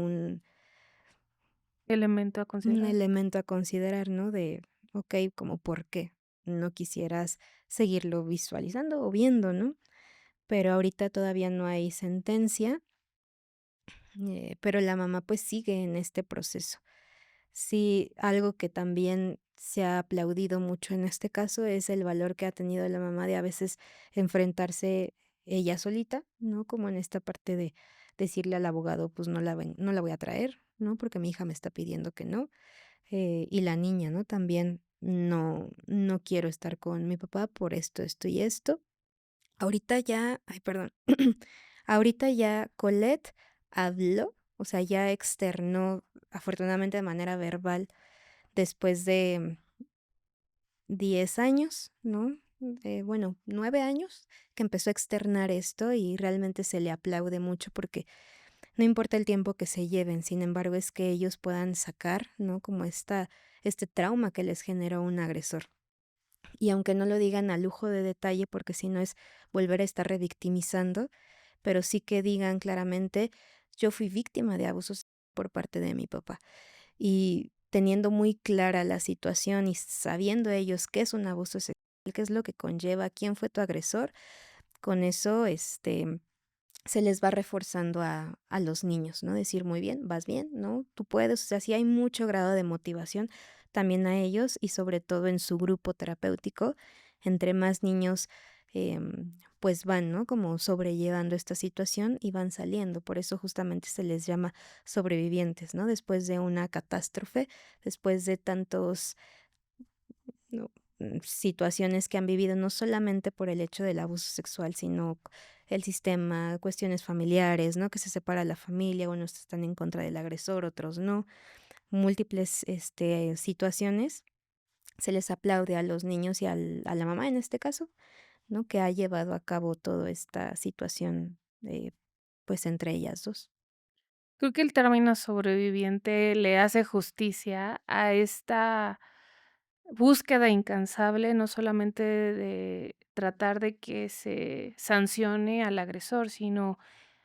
Elemento a un considerar. elemento a considerar, ¿no? De, okey, como por qué no quisieras seguirlo visualizando o viendo, ¿no? Pero ahorita todavía no hay sentencia, pero la mamá, pues, sigue en este proceso. Sí, algo que también se ha aplaudido mucho en este caso es el valor que ha tenido la mamá de a veces enfrentarse ella solita, ¿no? Como en esta parte de decirle al abogado, pues no la voy a traer, ¿no? Porque mi hija me está pidiendo que no. Y la niña, ¿no? También no quiero estar con mi papá por esto, esto y esto. Ahorita ya, ay, perdón. Ahorita ya Colette habló, o sea, ya externó, afortunadamente de manera verbal, después de 10 años, ¿no? Bueno, 9 años que empezó a externar esto y realmente se le aplaude mucho porque no importa el tiempo que se lleven, sin embargo, es que ellos puedan sacar, ¿no? Como este trauma que les generó un agresor. Y aunque no lo digan a lujo de detalle, porque si no es volver a estar revictimizando, pero sí que digan claramente, yo fui víctima de abusos por parte de mi papá. Y teniendo muy clara la situación y sabiendo ellos qué es un abuso sexual, qué es lo que conlleva, quién fue tu agresor, con eso, se les va reforzando a los niños, ¿no? Decir, muy bien, ¿no? Tú puedes, o sea, sí hay mucho grado de motivación también a ellos y sobre todo en su grupo terapéutico, entre más niños pues van, ¿no? Como sobrellevando esta situación y van saliendo. Por eso justamente se les llama sobrevivientes, ¿no? Después de una catástrofe, después de tantos ¿no? Situaciones que han vivido no solamente por el hecho del abuso sexual, sino el sistema, cuestiones familiares, ¿no? Que se separa la familia, unos están en contra del agresor, otros no. Múltiples situaciones. Se les aplaude a los niños y a la mamá en este caso, ¿no? Que ha llevado a cabo toda esta situación, pues entre ellas dos. Creo que el término sobreviviente le hace justicia a esta búsqueda incansable, no solamente de tratar de que se sancione al agresor, sino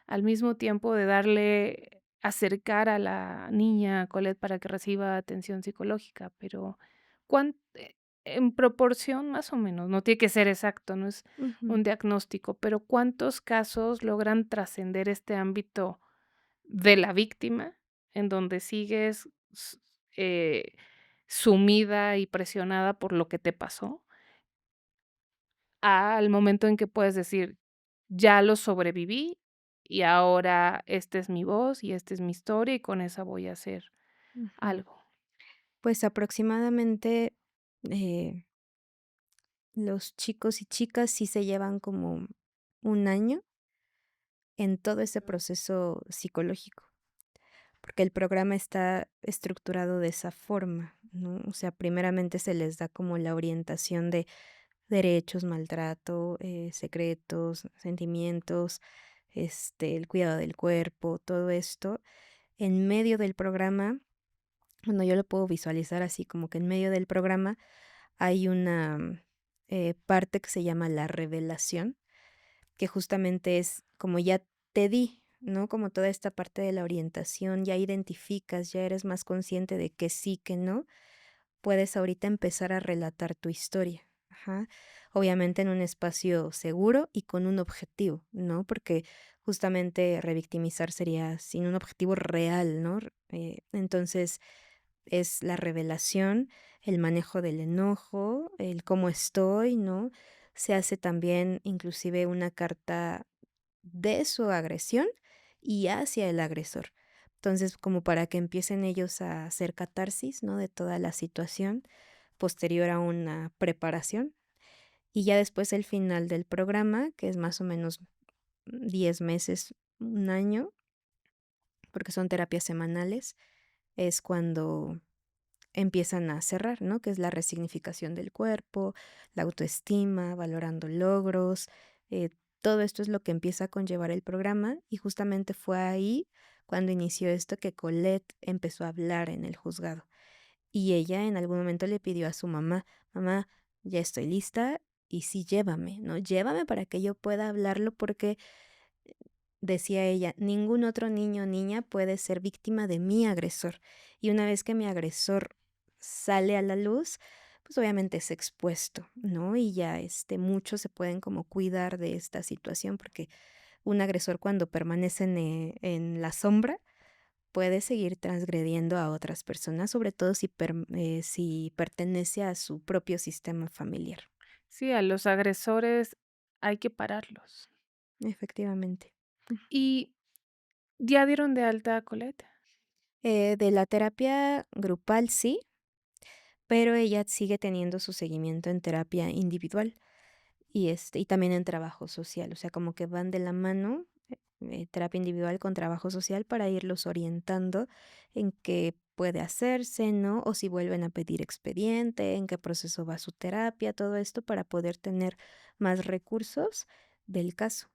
al mismo tiempo de darle acercar a la niña Colette para que reciba atención psicológica, pero cuán en proporción, más o menos, no tiene que ser exacto, no es Ujú, un diagnóstico, pero ¿cuántos casos logran trascender este ámbito de la víctima, en donde sigues eh, sumida y presionada por lo que te pasó, al momento en que puedes decir: "Ya lo sobreviví y ahora esta es mi voz y esta es mi historia y con esa voy a hacer ujú. algo"? Pues aproximadamente los chicos y chicas sí se llevan como un año en todo ese proceso psicológico, porque el programa está estructurado de esa forma, ¿no? O sea, primeramente se les da como la orientación de derechos, maltrato, secretos, sentimientos, el cuidado del cuerpo, todo esto. En medio del programa, bueno, yo lo puedo visualizar así, como que en medio del programa hay una parte que se llama la revelación, que justamente es como ya te di, ¿no? Como toda esta parte de la orientación, ya identificas, ya eres más consciente de que sí, que no, puedes ahorita empezar a relatar tu historia. Ajá. Obviamente en un espacio seguro y con un objetivo, ¿no? Porque justamente revictimizar sería sin un objetivo real, ¿no? Entonces es la revelación, el manejo del enojo, el cómo estoy, ¿no? Se hace también inclusive una carta de su agresión y hacia el agresor. Entonces, como para que empiecen ellos a hacer catarsis, ¿no? De toda la situación posterior a una preparación. Y ya después el final del programa, que es más o menos 10 meses, un año, porque son terapias semanales, es cuando empiezan a cerrar, ¿no? Que es la resignificación del cuerpo, la autoestima, valorando logros. eh, Todo esto es lo que empieza a conllevar el programa y justamente fue ahí cuando inició esto que Colette empezó a hablar en el juzgado. Y ella en algún momento le pidió a su mamá, mamá, ya estoy lista y sí, llévame, ¿no? Llévame para que yo pueda hablarlo porque decía ella, ningún otro niño o niña puede ser víctima de mi agresor. Y una vez que mi agresor sale a la luz, pues obviamente es expuesto, ¿no? Y ya muchos se pueden como cuidar de esta situación porque un agresor cuando permanece en la sombra puede seguir transgrediendo a otras personas, sobre todo si pertenece a su propio sistema familiar. Sí, a los agresores hay que pararlos. Efectivamente. ¿Y ya dieron de alta a Colette? De la terapia grupal sí, pero ella sigue teniendo su seguimiento en terapia individual y también en trabajo social, o sea, como que van de la mano, terapia individual con trabajo social para irlos orientando en qué puede hacerse, ¿no? O si vuelven a pedir expediente, en qué proceso va su terapia, todo esto para poder tener más recursos del caso.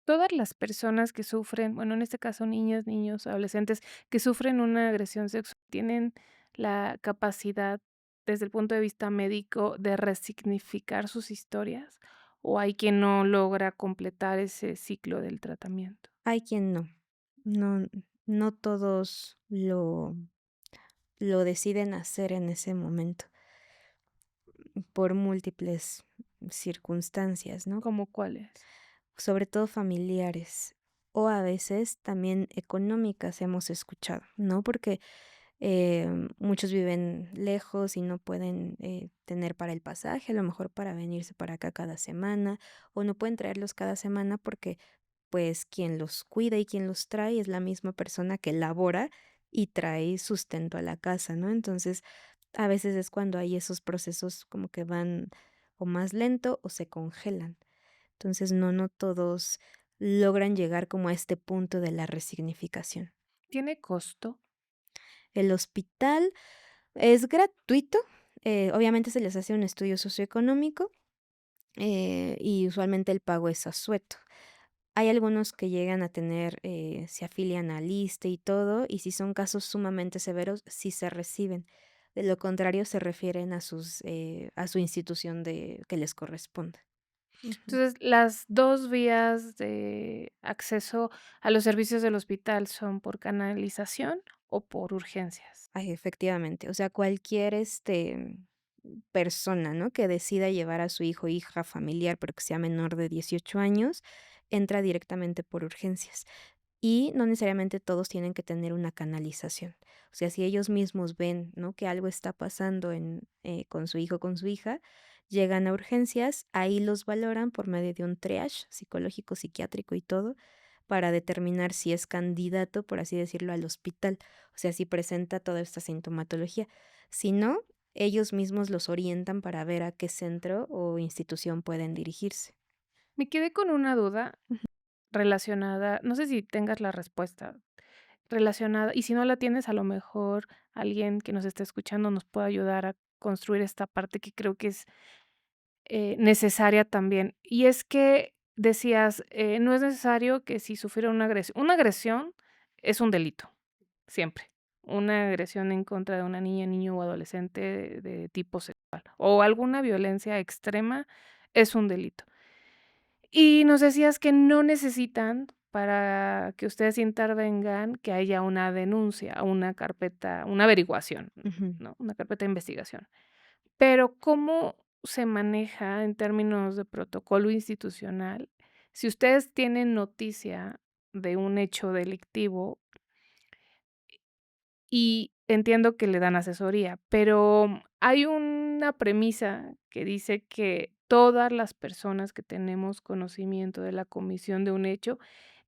Todas las personas que sufren, bueno, en este caso niñas, niños, adolescentes que sufren una agresión sexual, ¿tienen la capacidad, desde el punto de vista médico, de resignificar sus historias? ¿O hay quien no logra completar ese ciclo del tratamiento? Hay quien no, no, no todos lo deciden hacer en ese momento por múltiples circunstancias, ¿no? ¿Cómo cuáles? Sobre todo familiares. o a veces también económicas hemos escuchado, ¿no? Porque muchos viven lejos y no pueden tener para el pasaje, a lo mejor para venirse para acá cada semana, o no pueden traerlos cada semana porque pues quien los cuida y quien los trae es la misma persona que labora y trae sustento a la casa, ¿no? Entonces, a veces es cuando hay esos procesos como que van o más lento o se congelan. Entonces, no todos logran llegar como a este punto de la resignificación. ¿Tiene costo? El hospital es gratuito, obviamente se les hace un estudio socioeconómico, y usualmente el pago es asueto. Hay algunos que llegan a tener, se afilian al ISSSTE y todo, y si son casos sumamente severos, sí se reciben. De lo contrario, se refieren a su institución de que les corresponda. Ujú. Entonces, las 2 vías de acceso a los servicios del hospital son por canalización o por urgencias. Ay, efectivamente. O sea, cualquier, persona, ¿no? Que decida llevar a su hijo, hija, familiar, pero que sea menor de 18 años, entra directamente por urgencias. Y no necesariamente todos tienen que tener una canalización. O sea, si ellos mismos ven, ¿no? Que algo está pasando con su hijo, con su hija, llegan a urgencias, ahí los valoran por medio de un triage psicológico, psiquiátrico y todo, para determinar si es candidato, por así decirlo, al hospital. O sea, si presenta toda esta sintomatología. Si no, ellos mismos los orientan para ver a qué centro o institución pueden dirigirse. Me quedé con una duda relacionada, no sé si tengas la respuesta relacionada, y si no la tienes, a lo mejor alguien que nos esté escuchando nos puede ayudar a construir esta parte que creo que es necesaria también. Y es que decías, no es necesario que si sufriera una agresión es un delito, siempre. Una agresión en contra de una niña, niño o adolescente de tipo sexual o alguna violencia extrema es un delito. Y nos decías que no necesitan para que ustedes intervengan que haya una denuncia, una carpeta, una averiguación, Ujú, ¿no? Una carpeta de investigación. Pero, ¿cómo se maneja en términos de protocolo institucional? Si ustedes tienen noticia de un hecho delictivo, y entiendo que le dan asesoría, pero hay una premisa que dice que todas las personas que tenemos conocimiento de la comisión de un hecho,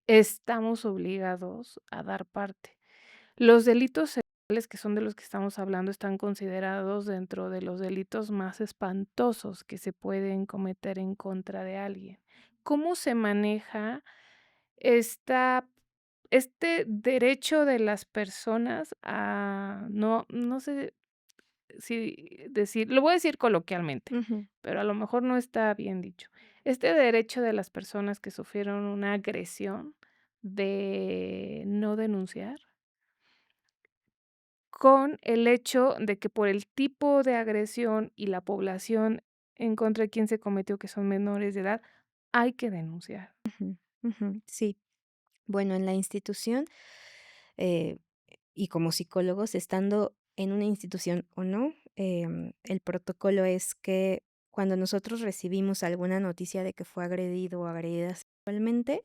estamos obligados a dar parte. Los delitos sexuales, que son de los que estamos hablando, están considerados dentro de los delitos más espantosos que se pueden cometer en contra de alguien. ¿Cómo se maneja esta este derecho de las personas a no sé si decir lo voy a decir coloquialmente, ujú, pero a lo mejor no está bien dicho. Este derecho de las personas que sufrieron una agresión de no denunciar, con el hecho de que por el tipo de agresión y la población en contra de quien se cometió, que son menores de edad, hay que denunciar. ujú, ujú. Sí. Bueno, en la institución, eh, y como psicólogos, estando en una institución o no, el protocolo es que cuando nosotros recibimos alguna noticia de que fue agredido o agredida sexualmente,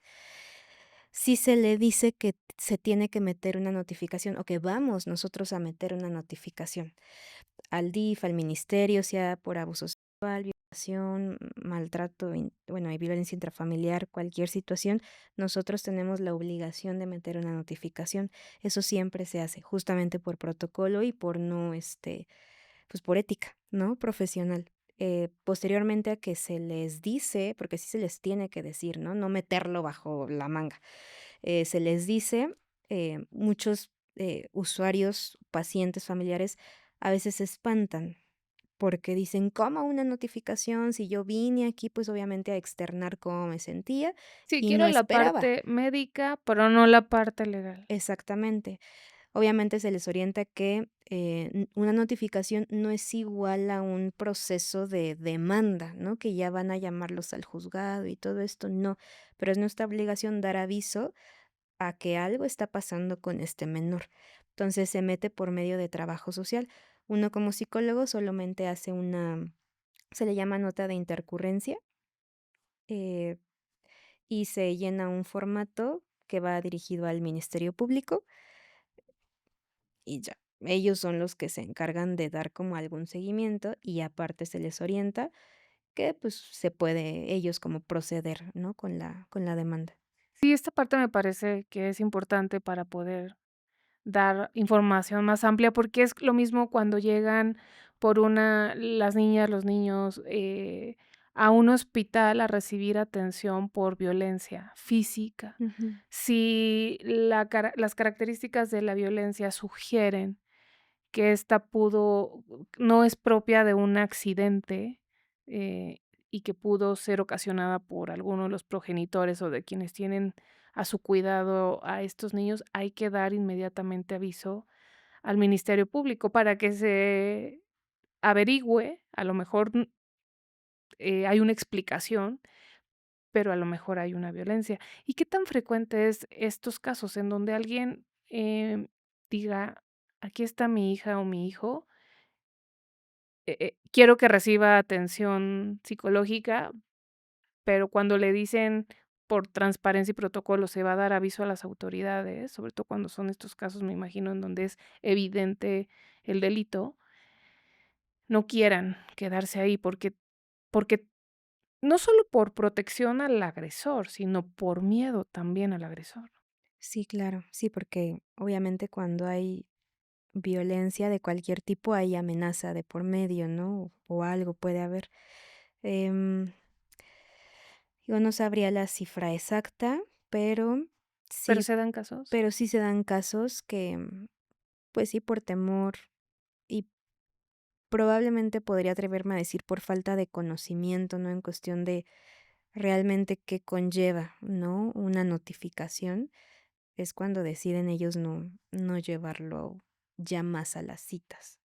sí se le dice que se tiene que meter una notificación o que vamos nosotros a meter una notificación al DIF, al ministerio, sea por abuso sexual, violación, maltrato, bueno, hay violencia intrafamiliar, cualquier situación, nosotros tenemos la obligación de meter una notificación. Eso siempre se hace, justamente por protocolo y por no, pues por ética, ¿no? Profesional. Posteriormente a que se les dice, porque sí se les tiene que decir, ¿no? No meterlo bajo la manga. Se les dice, muchos usuarios, pacientes, familiares, a veces se espantan porque dicen, ¿cómo una notificación? Si yo vine aquí, pues obviamente a externar cómo me sentía Sí, y no quiero la esperaba. parte médica, pero no la parte legal. Exactamente. Obviamente se les orienta que una notificación no es igual a un proceso de demanda, ¿no? Que ya van a llamarlos al juzgado y todo esto, no. Pero es nuestra obligación dar aviso a que algo está pasando con este menor. Entonces se mete por medio de trabajo social. Uno como psicólogo solamente hace se le llama nota de intercurrencia, eh, y se llena un formato que va dirigido al Ministerio Público y ya. Ellos son los que se encargan de dar como algún seguimiento y aparte se les orienta que, pues, se puede ellos como proceder, ¿no? Con la demanda. Sí, esta parte me parece que es importante para poder dar información más amplia, porque es lo mismo cuando llegan por una las niñas, los niños, a un hospital a recibir atención por violencia física. Ujú. Si las características de la violencia sugieren que esta pudo no es propia de un accidente, y que pudo ser ocasionada por alguno de los progenitores o de quienes tienen a su cuidado a estos niños, hay que dar inmediatamente aviso al Ministerio Público para que se averigüe, a lo mejor, hay una explicación, pero a lo mejor hay una violencia. ¿Y qué tan frecuente es estos casos en donde alguien, diga: "Aquí está mi hija o mi hijo, quiero que reciba atención psicológica", pero cuando le dicen por transparencia y protocolo se va a dar aviso a las autoridades, sobre todo cuando son estos casos, me imagino, en donde es evidente el delito, no quieran quedarse ahí porque no solo por protección al agresor, sino por miedo también al agresor. Sí, claro. Sí, porque obviamente cuando hay violencia de cualquier tipo hay amenaza de por medio, ¿no? O algo puede haber. Em, yo no sabría la cifra exacta, pero ¿Pero sí, se dan casos? pero sí se dan casos que, pues sí, por temor y probablemente podría atreverme a decir por falta de conocimiento, ¿no? En cuestión de realmente qué conlleva, ¿no? Una notificación, es cuando deciden ellos no llevarlo ya más a las citas.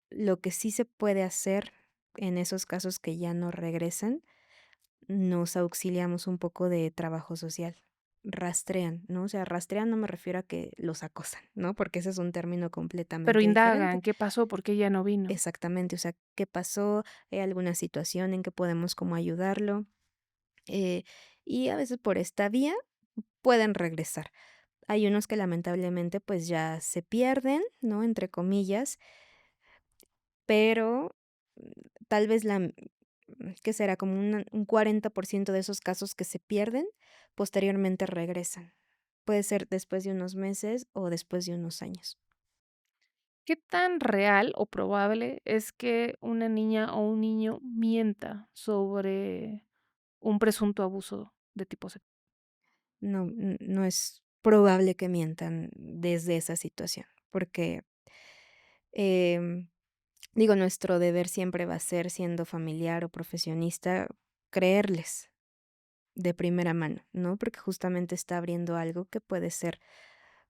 Lo que sí se puede hacer en esos casos que ya no regresan, nos auxiliamos un poco de trabajo social. Rastrean, ¿no? O sea, rastrean no me refiero a que los acosan, ¿no? Porque ese es un término Pero completamente diferente. indagan, ¿qué pasó? ¿Por qué ella no vino? Exactamente, o sea, ¿qué pasó? ¿Hay alguna situación en que podemos como ayudarlo? Eh, y a veces por esta vía pueden regresar. Hay unos que lamentablemente pues ya se pierden, ¿no? Entre comillas, pero tal vez ¿qué será? Como un 40% de esos casos que se pierden, posteriormente regresan. Puede ser después de unos meses o después de unos años. ¿Qué tan real o probable es que una niña o un niño mienta sobre un presunto abuso de tipo sexual? No es probable que mientan desde esa situación, porque, em, digo, nuestro deber siempre va a ser, siendo familiar o profesionista, creerles de primera mano, ¿no? Porque justamente está abriendo algo que puede ser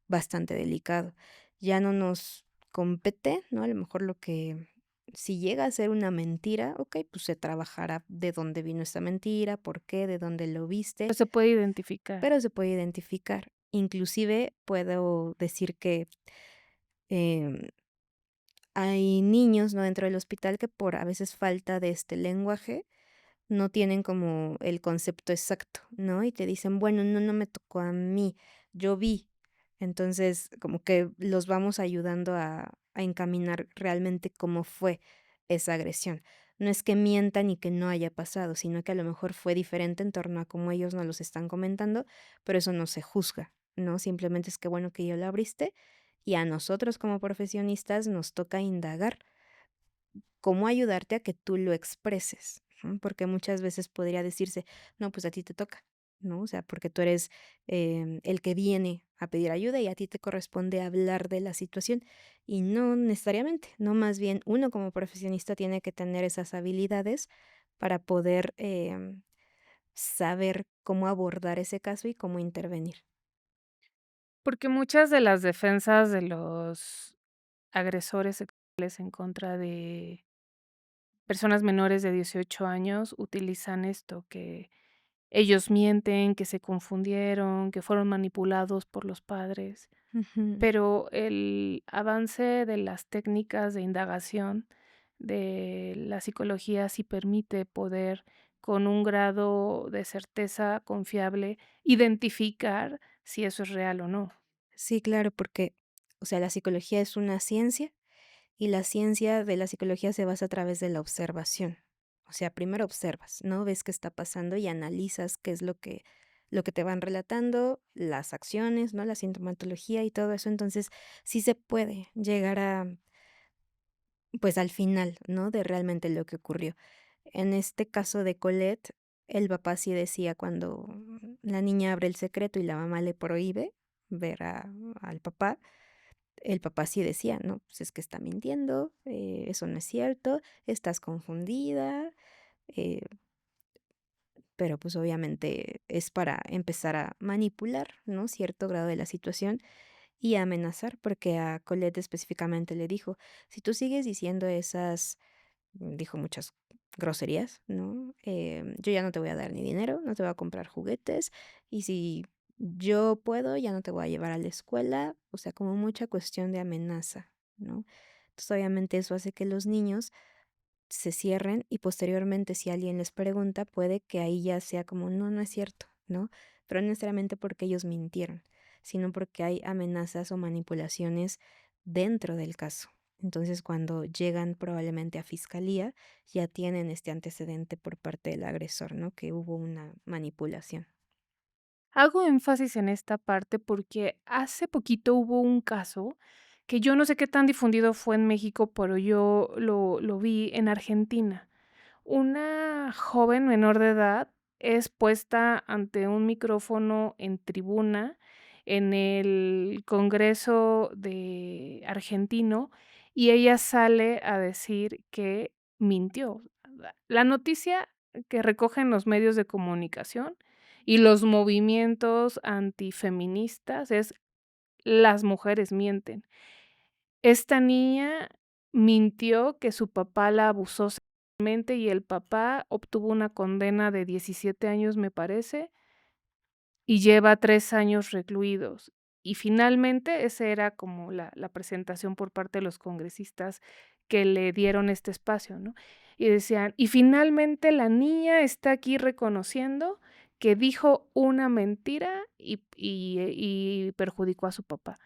bastante delicado. Ya no nos compete, ¿no? A lo mejor lo que si llega a ser una mentira, okey, pues se trabajará de dónde vino esta mentira, por qué, de dónde lo viste, Pues se puede identificar. pero se puede identificar. Inclusive puedo decir que, em, hay niños, ¿no? Dentro del hospital que por a veces falta de este lenguaje, no tienen como el concepto exacto, ¿no? Y te dicen: "Bueno, no me tocó a mí, yo vi". Entonces, como que los vamos ayudando a encaminar realmente cómo fue esa agresión. No es que mientan y que no haya pasado, sino que a lo mejor fue diferente en torno a cómo ellos nos los están comentando, pero eso no se juzga, ¿no? Simplemente es que bueno que ya lo abriste y a nosotros como profesionistas nos toca indagar cómo ayudarte a que tú lo expreses, ujú, porque muchas veces podría decirse, no, pues a ti te toca, ¿no? O sea, porque tú eres el que viene a pedir ayuda y a ti te corresponde hablar de la situación y no necesariamente, no más bien uno como profesionista tiene que tener esas habilidades para poder saber cómo abordar ese caso y cómo intervenir. Porque muchas de las defensas de los agresores sexuales en contra de personas menores de 18 años utilizan esto, que ellos mienten, que se confundieron, que fueron manipulados por los padres. Ujú. Pero el avance de las técnicas de indagación de la psicología sí permite poder con un grado de certeza confiable, identificar si eso es real o no. Sí, claro, porque, o sea, la psicología es una ciencia y la ciencia de la psicología se basa a través de la observación. O sea, primero observas, ¿no? Ves qué está pasando y analizas qué es lo que te van relatando, las acciones, ¿no? La sintomatología y todo eso. Entonces, sí se puede llegar a, pues, al final, ¿no? De realmente lo que ocurrió. En este caso de Colette, el papá sí decía cuando la niña abre el secreto y la mamá le prohíbe ver al papá, el papá sí decía, no, pues es que está mintiendo, eso no es cierto, estás confundida, eh, pero pues obviamente es para empezar a manipular, ¿no? Cierto grado de la situación y a amenazar, porque a Colette específicamente le dijo, si tú sigues diciendo esas, dijo muchas groserías, ¿no? Yo ya no te voy a dar ni dinero, no te voy a comprar juguetes y si yo puedo, ya no te voy a llevar a la escuela, o sea, como mucha cuestión de amenaza, ¿no? Entonces, obviamente eso hace que los niños se cierren y posteriormente si alguien les pregunta, puede que ahí ya sea como, no, no es cierto, ¿no? Pero no necesariamente porque ellos mintieron, sino porque hay amenazas o manipulaciones dentro del caso. Entonces, cuando llegan probablemente a fiscalía, ya tienen este antecedente por parte del agresor, ¿no? Que hubo una manipulación. Hago énfasis en esta parte porque hace poquito hubo un caso que yo no sé qué tan difundido fue en México, pero yo lo vi en Argentina. Una joven menor de edad es puesta ante un micrófono en tribuna en el Congreso de argentino y ella sale a decir que mintió. La noticia que recogen los medios de comunicación y los movimientos antifeministas es: "Las mujeres mienten". Esta niña mintió que su papá la abusó sexualmente y el papá obtuvo una condena de 17 años, me parece, y lleva 3 años recluidos. Y finalmente, esa era como la presentación por parte de los congresistas que le dieron este espacio, ¿no? Y decían: "Y finalmente la niña está aquí reconociendo que dijo una mentira y perjudicó a su papá".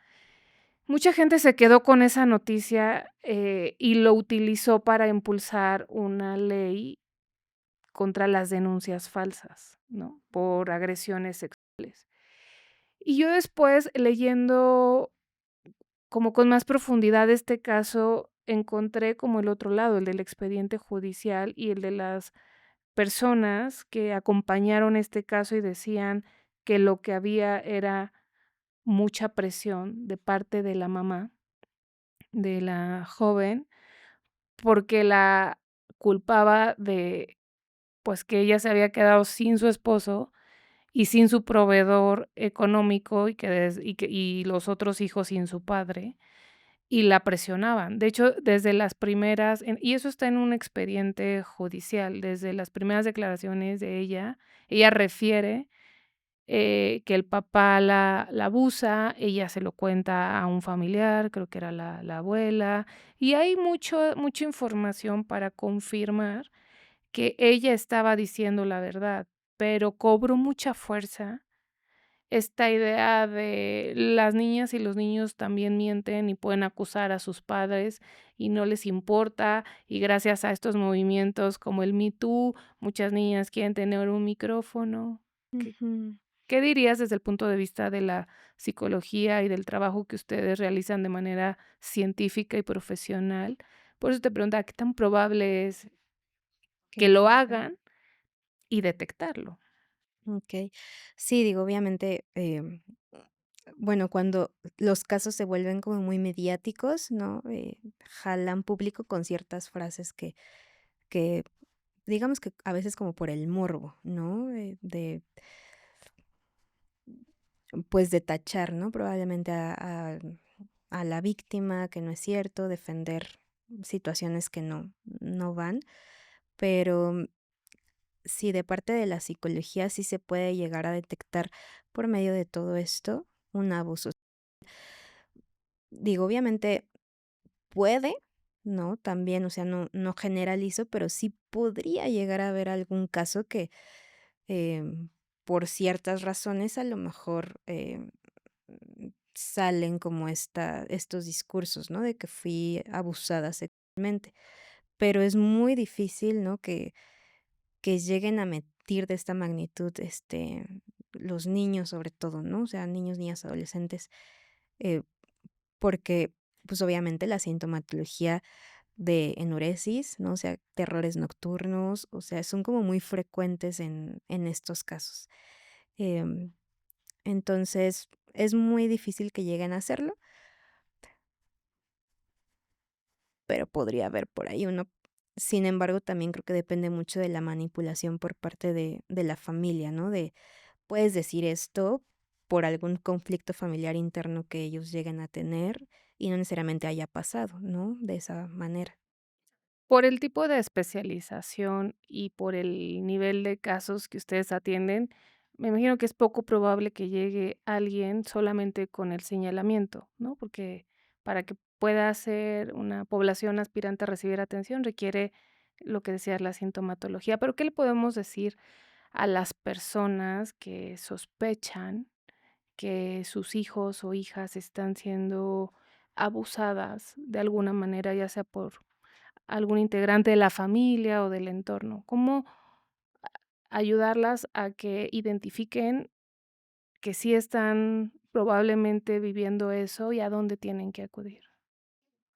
Mucha gente se quedó con esa noticia, y lo utilizó para impulsar una ley contra las denuncias falsas, ¿no? Por agresiones sexuales. Y yo después, leyendo como con más profundidad este caso, encontré como el otro lado, el del expediente judicial y el de las personas que acompañaron este caso y decían que lo que había era mucha presión de parte de la mamá de la joven, porque la culpaba de, pues, que ella se había quedado sin su esposo y sin su proveedor económico y los otros hijos sin su padre, y la presionaban. De hecho, desde las primeras y eso está en un expediente judicial, desde las primeras declaraciones de ella refiere que el papá la abusa, ella se lo cuenta a un familiar, creo que era la abuela, y hay mucha información para confirmar que ella estaba diciendo la verdad, pero cobró mucha fuerza esta idea de las niñas y los niños también mienten y pueden acusar a sus padres y no les importa, y gracias a estos movimientos como el Me Too, muchas niñas quieren tener un micrófono. ¿Qué Ujú. qué dirías desde el punto de vista de la psicología y del trabajo que ustedes realizan de manera científica y profesional? Por eso te preguntaba, ¿qué tan probable es Que que lo exista. hagan y detectarlo? Okey. Sí, digo, obviamente, bueno, cuando los casos se vuelven como muy mediáticos, ¿no? Jalan público con ciertas frases que digamos que a veces como por el morbo, ¿no? Pues, de tachar, ¿no? Probablemente a la víctima, que no es cierto, defender situaciones que no van, pero sí, de parte de la psicología sí se puede llegar a detectar por medio de todo esto un abuso. Digo, obviamente puede. ¿no? También, o sea, no generalizo, pero sí podría llegar a haber algún caso que, em, por ciertas razones, a lo mejor, salen como estos discursos, ¿no? De que fui abusada sexualmente. Pero es muy difícil, ¿no? Que lleguen a mentir de esta magnitud, los niños sobre todo, ¿no? O sea, niños, niñas, adolescentes, eh, porque, pues, obviamente la sintomatología de enuresis, ¿no? O sea, terrores nocturnos, o sea, son como muy frecuentes en estos casos. Em, entonces, es muy difícil que lleguen a hacerlo, pero podría haber por ahí uno. Sin embargo, también creo que depende mucho de la manipulación por parte de la familia, ¿no? De puedes decir esto por algún conflicto familiar interno que ellos lleguen a tener y no necesariamente haya pasado, ¿no? De esa manera. Por el tipo de especialización y por el nivel de casos que ustedes atienden, me imagino que es poco probable que llegue alguien solamente con el señalamiento, ¿no? Porque para que pueda ser una población aspirante a recibir atención requiere lo que decías, la sintomatología. Pero, ¿qué le podemos decir a las personas que sospechan que sus hijos o hijas están siendo abusadas de alguna manera, ya sea por algún integrante de la familia o del entorno? ¿Cómo ayudarlas a que identifiquen que sí están probablemente viviendo eso y a dónde tienen que acudir?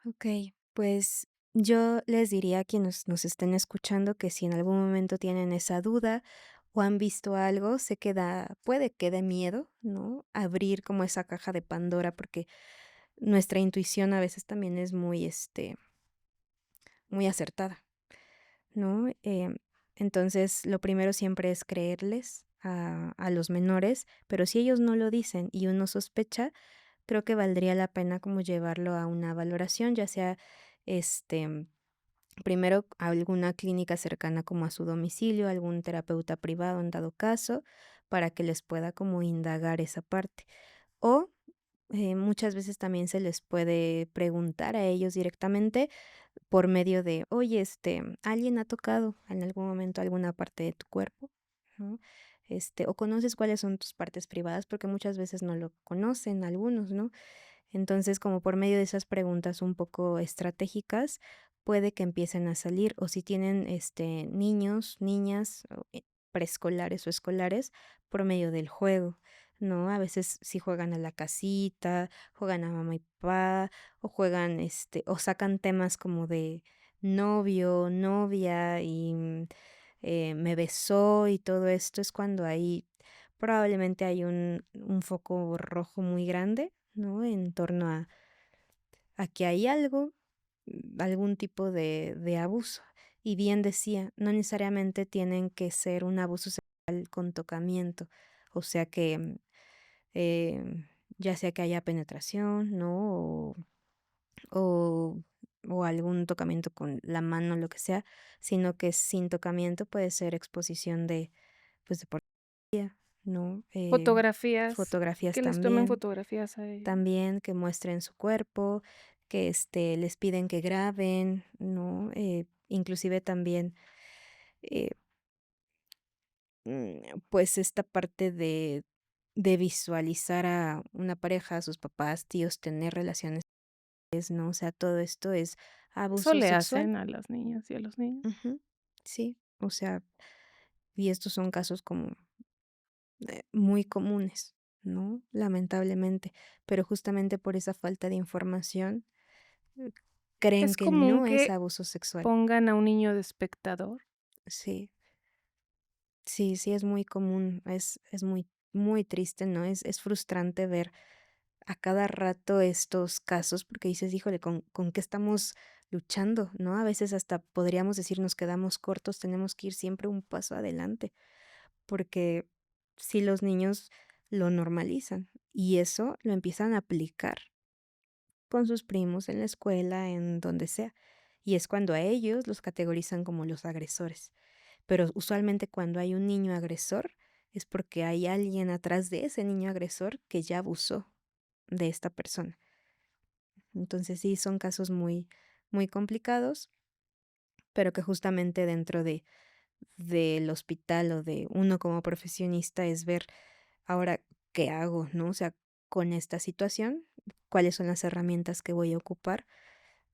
Okey, pues, yo les diría a quienes nos estén escuchando que si en algún momento tienen esa duda o han visto algo, sé que puede que dé miedo, ¿no? Abrir como esa caja de Pandora, porque nuestra intuición a veces también es muy, muy acertada, ¿no? Entonces, lo primero siempre es creerles a los menores, pero si ellos no lo dicen y uno sospecha, creo que valdría la pena como llevarlo a una valoración, ya sea, este, primero a alguna clínica cercana como a su domicilio, algún terapeuta privado en dado caso, para que les pueda como indagar esa parte. O muchas veces también se les puede preguntar a ellos directamente por medio de, oye, ¿alguien ha tocado en algún momento alguna parte de tu cuerpo? ¿No? O conoces cuáles son tus partes privadas, porque muchas veces no lo conocen algunos, ¿no? Entonces, como por medio de esas preguntas un poco estratégicas, puede que empiecen a salir, o si tienen, niños, niñas, o, preescolares o escolares, por medio del juego, ¿no? A veces si juegan a la casita, juegan a mamá y papá, o juegan, o sacan temas como de novio, novia y, me besó y todo esto, es cuando ahí probablemente hay un foco rojo muy grande, ¿no? En torno a que hay algo, algún tipo de abuso. Y bien decía, no necesariamente tienen que ser un abuso sexual con tocamiento, o sea que, ya sea que haya penetración, ¿no? O o algún tocamiento con la mano, lo que sea, sino que sin tocamiento puede ser exposición de, pues, de pornografía, ¿no? Fotografías, Fotografías que les tomen también. fotografías a ellos. También que muestren su cuerpo, que, les piden que graben, ¿no? Inclusive también, eh, pues, esta parte de visualizar a una pareja, a sus papás, tíos, tener relaciones, ¿no? O sea, todo esto es Eso abuso le sexual. hacen a las niñas y a los niños. Ujú. Sí, o sea, y estos son casos como, muy comunes, ¿no? Lamentablemente, pero justamente por esa falta de información, eh, creen Es que común no es que abuso sexual. pongan a un niño de espectador. Sí, sí, sí, es muy común, es muy, muy triste, ¿no? Es frustrante ver a cada rato estos casos porque dices, híjole, ¿con qué estamos luchando? ¿No? A veces hasta podríamos decir nos quedamos cortos, tenemos que ir siempre un paso adelante, porque si los niños lo normalizan y eso lo empiezan a aplicar con sus primos en la escuela, en donde sea, y es cuando a ellos los categorizan como los agresores. Pero usualmente cuando hay un niño agresor es porque hay alguien atrás de ese niño agresor que ya abusó de esta persona. Entonces sí, son casos muy, muy complicados, pero que justamente dentro del hospital o de uno como profesionista es ver ahora qué hago, ¿no? O sea, con esta situación, cuáles son las herramientas que voy a ocupar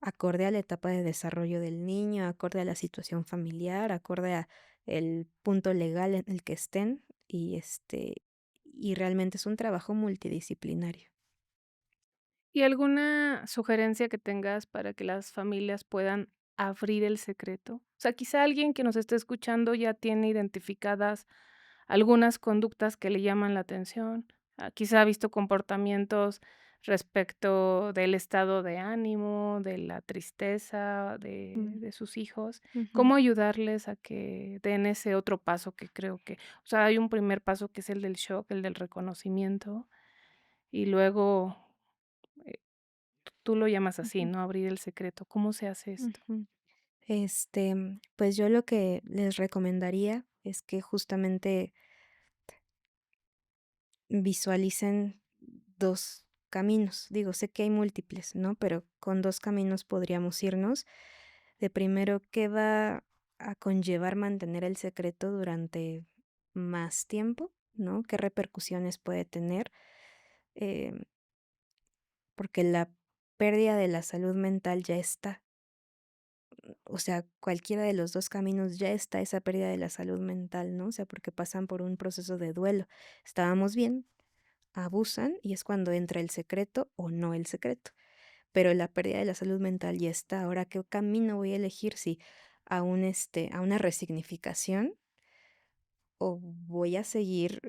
acorde a la etapa de desarrollo del niño, acorde a la situación familiar, acorde a el punto legal en el que estén y realmente es un trabajo multidisciplinario. ¿Y alguna sugerencia que tengas para que las familias puedan abrir el secreto? O sea, quizá alguien que nos esté escuchando ya tiene identificadas algunas conductas que le llaman la atención, quizá ha visto comportamientos respecto del estado de ánimo, de la tristeza Mm, de sus hijos. ujú, ¿Cómo ayudarles a que den ese otro paso que creo que, o sea, hay un primer paso que es el del shock, el del reconocimiento, y luego tú lo llamas así, ujú, ¿no? Abrir el secreto. ¿Cómo se hace esto? ujú. Pues yo lo que les recomendaría es que justamente visualicen 2 caminos. Digo, sé que hay múltiples, ¿no? Pero con 2 caminos podríamos irnos. De primero, ¿qué va a conllevar mantener el secreto durante más tiempo?, ¿no? ¿Qué repercusiones puede tener? Em, Porque la pérdida de la salud mental ya está. O sea, cualquiera de los 2 caminos ya está esa pérdida de la salud mental, ¿no? O sea, porque pasan por un proceso de duelo. Estábamos bien, abusan y es cuando entra el secreto o no el secreto. Pero la pérdida de la salud mental ya está. Ahora, ¿qué camino voy a elegir? Si a una resignificación o voy a seguir,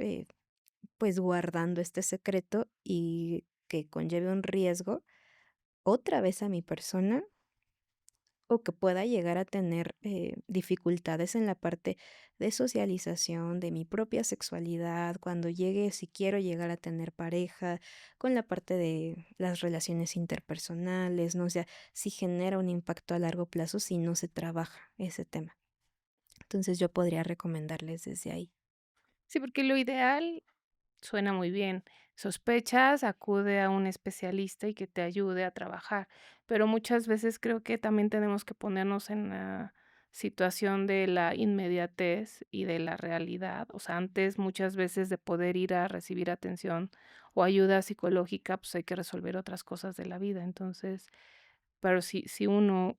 pues, guardando este secreto y que conlleve un riesgo otra vez a mi persona o que pueda llegar a tener, dificultades en la parte de socialización, de mi propia sexualidad, cuando llegue, si quiero llegar a tener pareja, con la parte de las relaciones interpersonales, ¿no? O sea, si genera un impacto a largo plazo si no se trabaja ese tema. Entonces, yo podría recomendarles desde ahí. Sí, porque lo ideal suena muy bien. Sospechas, acude a un especialista y que te ayude a trabajar, pero muchas veces creo que también tenemos que ponernos en la situación de la inmediatez y de la realidad. O sea, antes muchas veces de poder ir a recibir atención o ayuda psicológica, pues hay que resolver otras cosas de la vida. Entonces, pero si uno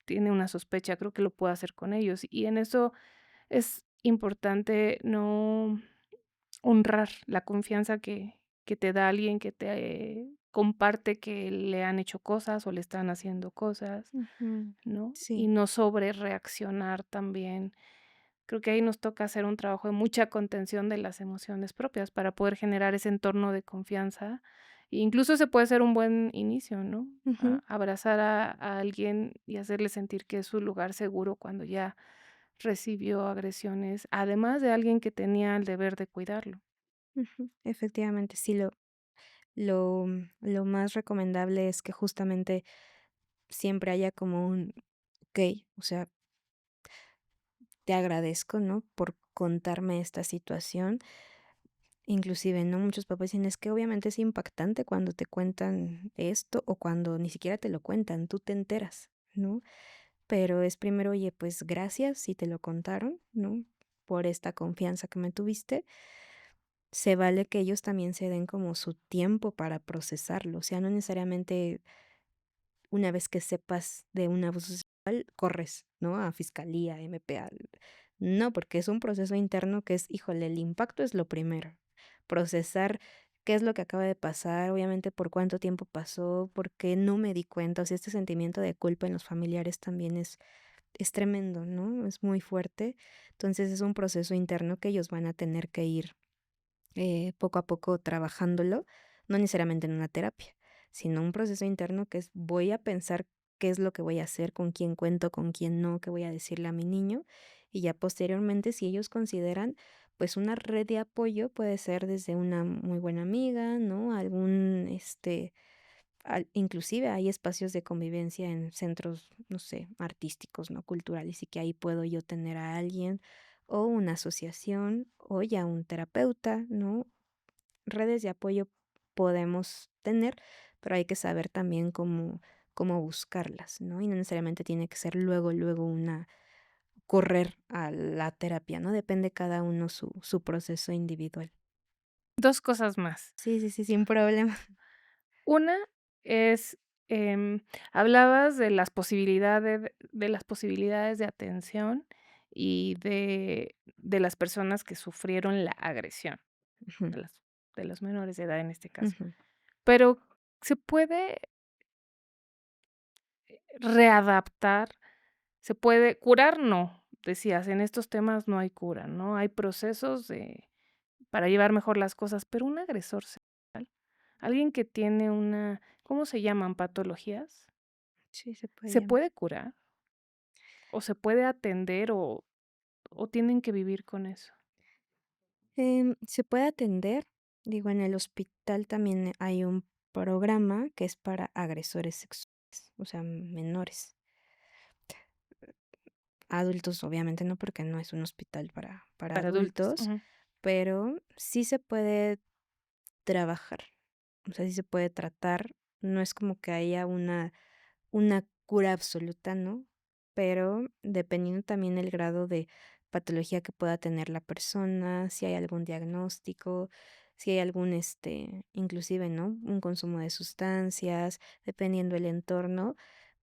tiene una sospecha, creo que lo puede hacer con ellos. Y en eso es importante no honrar la confianza que te da alguien que te comparte que le han hecho cosas o le están haciendo cosas, Ujú. ¿no? Y Sí. no sobrereaccionar también. Creo que ahí nos toca hacer un trabajo de mucha contención de las emociones propias para poder generar ese entorno de confianza. E incluso se puede ser un buen inicio, ¿no? Ujú, Abrazar a alguien y hacerle sentir que es su lugar seguro cuando ya recibió agresiones, además de alguien que tenía el deber de cuidarlo. ujú. Efectivamente, sí, lo más recomendable es que justamente siempre haya como un okey, o sea, te agradezco, ¿no?, por contarme esta situación. Inclusive, ¿no?, muchos papás dicen: "Es que obviamente es impactante cuando te cuentan esto o cuando ni siquiera te lo cuentan, tú te enteras", ¿no? Pero es primero, oye, pues gracias si te lo contaron, ¿no?, por esta confianza que me tuviste. Se vale que ellos también se den como su tiempo para procesarlo, o sea, no necesariamente una vez que sepas de un abuso sexual, corres, ¿no?, a fiscalía, MPA. No, porque es un proceso interno que es, híjole, el impacto es lo primero. Procesar qué es lo que acaba de pasar, obviamente por cuánto tiempo pasó, por qué no me di cuenta. O sea, este sentimiento de culpa en los familiares también es tremendo, ¿no? Es muy fuerte. Entonces es un proceso interno que ellos van a tener que ir poco a poco trabajándolo, no necesariamente en una terapia, sino un proceso interno que es voy a pensar qué es lo que voy a hacer, con quién cuento, con quién no, qué voy a decirle a mi niño y ya posteriormente si ellos consideran pues una red de apoyo puede ser desde una muy buena amiga, ¿no? Algún inclusive hay espacios de convivencia en centros, no sé, artísticos, ¿no? Culturales y que ahí puedo yo tener a alguien o una asociación o ya un terapeuta, ¿no? Redes de apoyo podemos tener, pero hay que saber también cómo cómo buscarlas, ¿no? Y no necesariamente tiene que ser luego, luego una correr a la terapia, ¿no? Depende cada uno su proceso individual. 2 cosas más. Sí, sí, sí, sin problema. Una es, hablabas de las posibilidades de atención y de las personas que sufrieron la agresión, Ujú, de los menores de edad en este caso. ujú. Pero, ¿se puede readaptar? ¿Se puede curar? No, decías, en estos temas no hay cura, ¿no? Hay procesos para llevar mejor las cosas, pero un agresor sexual, alguien que tiene ¿cómo se llaman? ¿Patologías? Sí, se puede ¿Se llamar. puede curar? ¿O se puede atender o tienen que vivir con eso? Se puede atender, digo, en el hospital también hay un programa que es para agresores sexuales, o sea, menores. Adultos, obviamente no, porque no es un hospital para Para adultos, adultos, ujú. pero sí se puede trabajar, o sea, sí se puede tratar. No es como que haya una cura absoluta, ¿no? Pero dependiendo también el grado de patología que pueda tener la persona, si hay algún diagnóstico, si hay algún, inclusive, ¿no? Un consumo de sustancias, dependiendo el entorno,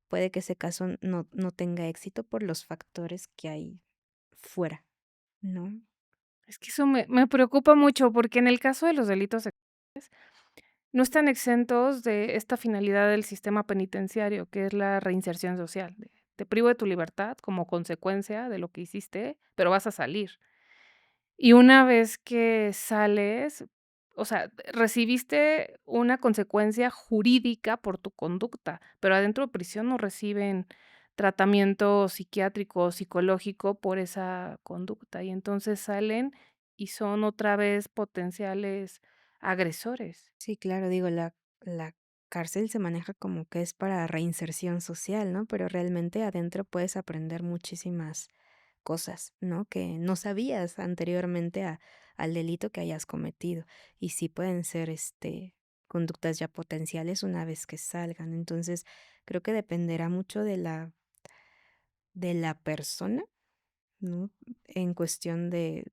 puede que ese caso no tenga éxito por los factores que hay fuera, ¿no? Es que eso me preocupa mucho, porque en el caso de los delitos sexuales, no están exentos de esta finalidad del sistema penitenciario, que es la reinserción social. Te privo de tu libertad como consecuencia de lo que hiciste, pero vas a salir. Y una vez que sales, o sea, recibiste una consecuencia jurídica por tu conducta, pero adentro de prisión no reciben tratamiento psiquiátrico o psicológico por esa conducta, y entonces salen y son otra vez potenciales agresores. Sí, claro, digo, la cárcel se maneja como que es para reinserción social, ¿no? Pero realmente adentro puedes aprender muchísimas cosas, ¿no? Que no sabías anteriormente al delito que hayas cometido. Y sí pueden ser, conductas ya potenciales una vez que salgan. Entonces, creo que dependerá mucho de la persona, ¿no? En cuestión de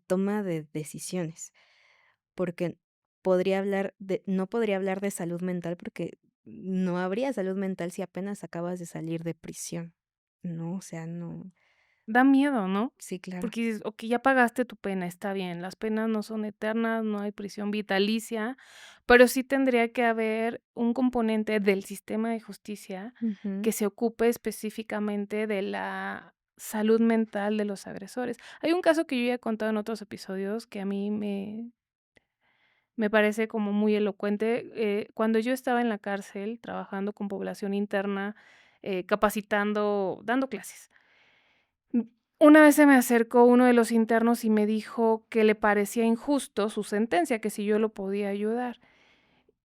toma de decisiones. Porque no podría hablar de salud mental, porque no habría salud mental si apenas acabas de salir de prisión, ¿no? O sea, no. Da miedo, ¿no? Sí, claro. Porque dices: "Okey, ya pagaste tu pena, está bien, las penas no son eternas, no hay prisión vitalicia", pero sí tendría que haber un componente del sistema de justicia Ujú, que se ocupe específicamente de la salud mental de los agresores. Hay un caso que yo ya he contado en otros episodios que a mí me parece como muy elocuente. Cuando yo estaba en la cárcel trabajando con población interna, capacitando, dando clases. Mm, una vez se me acercó uno de los internos y me dijo que le parecía injusto su sentencia, que si yo lo podía ayudar.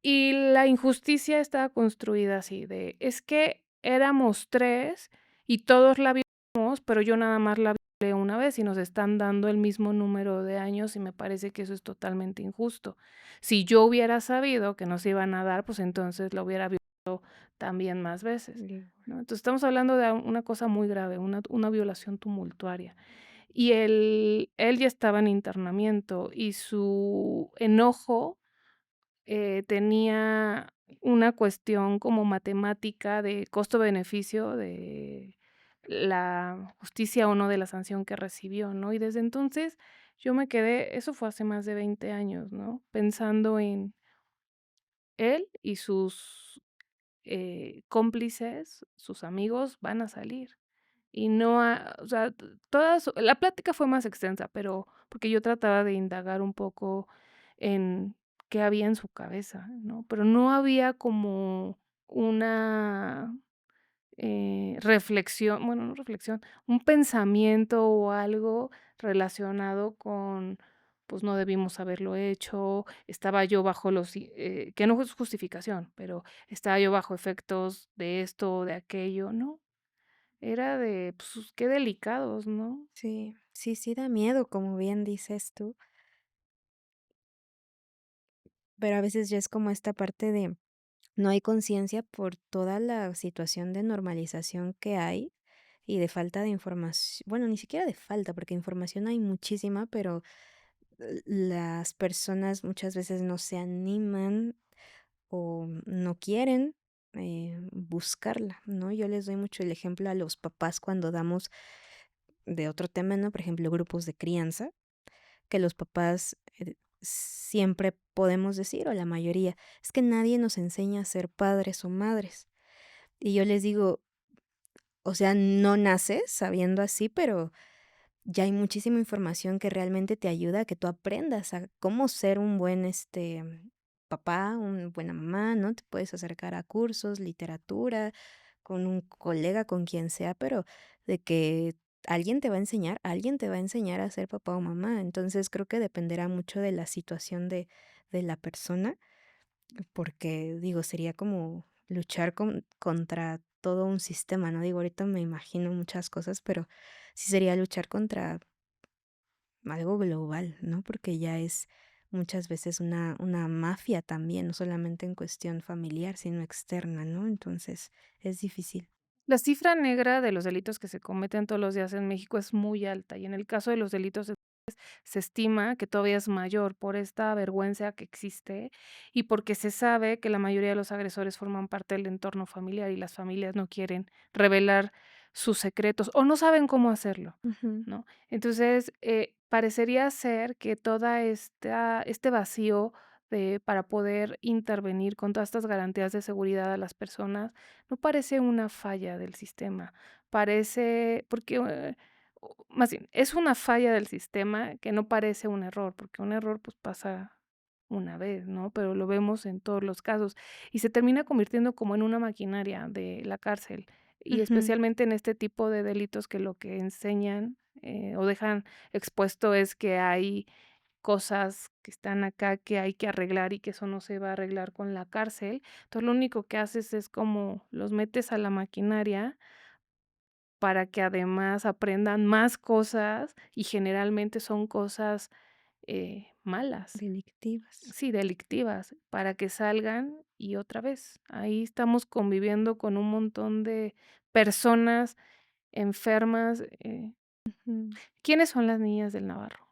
Y la injusticia estaba construida así de, es que éramos 3 y todos la vimos, pero yo nada más la violé una vez y nos están dando el mismo número de años y me parece que eso es totalmente injusto. Si yo hubiera sabido que nos iban a dar, pues entonces la hubiera violado también más veces, digo, ¿no? Entonces estamos hablando de una cosa muy grave, una violación tumultuaria. Y él ya estaba en internamiento y su enojo tenía una cuestión como matemática de costo-beneficio de la justicia o no de la sanción que recibió, ¿no? Y desde entonces yo me quedé, eso fue hace más de 20 años, ¿no? Pensando en él y sus cómplices, sus amigos van a salir. Y no o sea, la plática fue más extensa, pero porque yo trataba de indagar un poco en qué había en su cabeza, ¿no? Pero no había como una, reflexión, bueno, no reflexión, un pensamiento o algo relacionado con, pues, no debimos haberlo hecho, estaba yo bajo que no es justificación, pero estaba yo bajo efectos de esto o de aquello, ¿no? Era de, pues, qué delicados, ¿no? sí, sí, sí da miedo, como bien dices tú, pero a veces ya es como esta parte de no hay conciencia por toda la situación de normalización que hay y de falta de información, bueno, ni siquiera de falta, porque información hay muchísima, pero las personas muchas veces no se animan o no quieren buscarla, ¿no? Yo les doy mucho el ejemplo a los papás cuando damos de otro tema, ¿no? Por ejemplo, grupos de crianza, que los papás siempre podemos decir, o la mayoría, es que nadie nos enseña a ser padres o madres. Y yo les digo, o sea, no naces sabiendo así, pero ya hay muchísima información que realmente te ayuda a que tú aprendas a cómo ser un buen, papá, una buena mamá, ¿no? Te puedes acercar a cursos, literatura, con un colega, con quien sea, pero de que alguien te va a enseñar a ser papá o mamá. Entonces, creo que dependerá mucho de la situación de la persona, porque, digo, sería como luchar contra todo un sistema, ¿no? Digo, ahorita me imagino muchas cosas, pero sí sería luchar contra algo global, ¿no? Porque ya es muchas veces una mafia también, no solamente en cuestión familiar, sino externa, ¿no? Entonces, es difícil. La cifra negra de los delitos que se cometen todos los días en México es muy alta, y en el caso de los delitos se estima que todavía es mayor por esta vergüenza que existe y porque se sabe que la mayoría de los agresores forman parte del entorno familiar y las familias no quieren revelar sus secretos o no saben cómo hacerlo, Ujú, ¿no? Entonces, parecería ser que toda este vacío para poder intervenir con todas estas garantías de seguridad a las personas, no parece una falla del sistema, parece porque, o más bien, es una falla del sistema que no parece un error, porque un error, pues, pasa una vez, ¿no? Pero lo vemos en todos los casos, y se termina convirtiendo como en una maquinaria de la cárcel, y ujú, especialmente en este tipo de delitos que lo que enseñan, o dejan expuesto es que hay cosas que están acá que hay que arreglar y que eso no se va a arreglar con la cárcel. Entonces, lo único que haces es como los metes a la maquinaria para que además aprendan más cosas y generalmente son cosas, malas, delictivas. sí, delictivas, para que salgan y otra vez, ahí estamos conviviendo con un montón de personas enfermas, Ujú. ¿quiénes son las niñas del Navarro?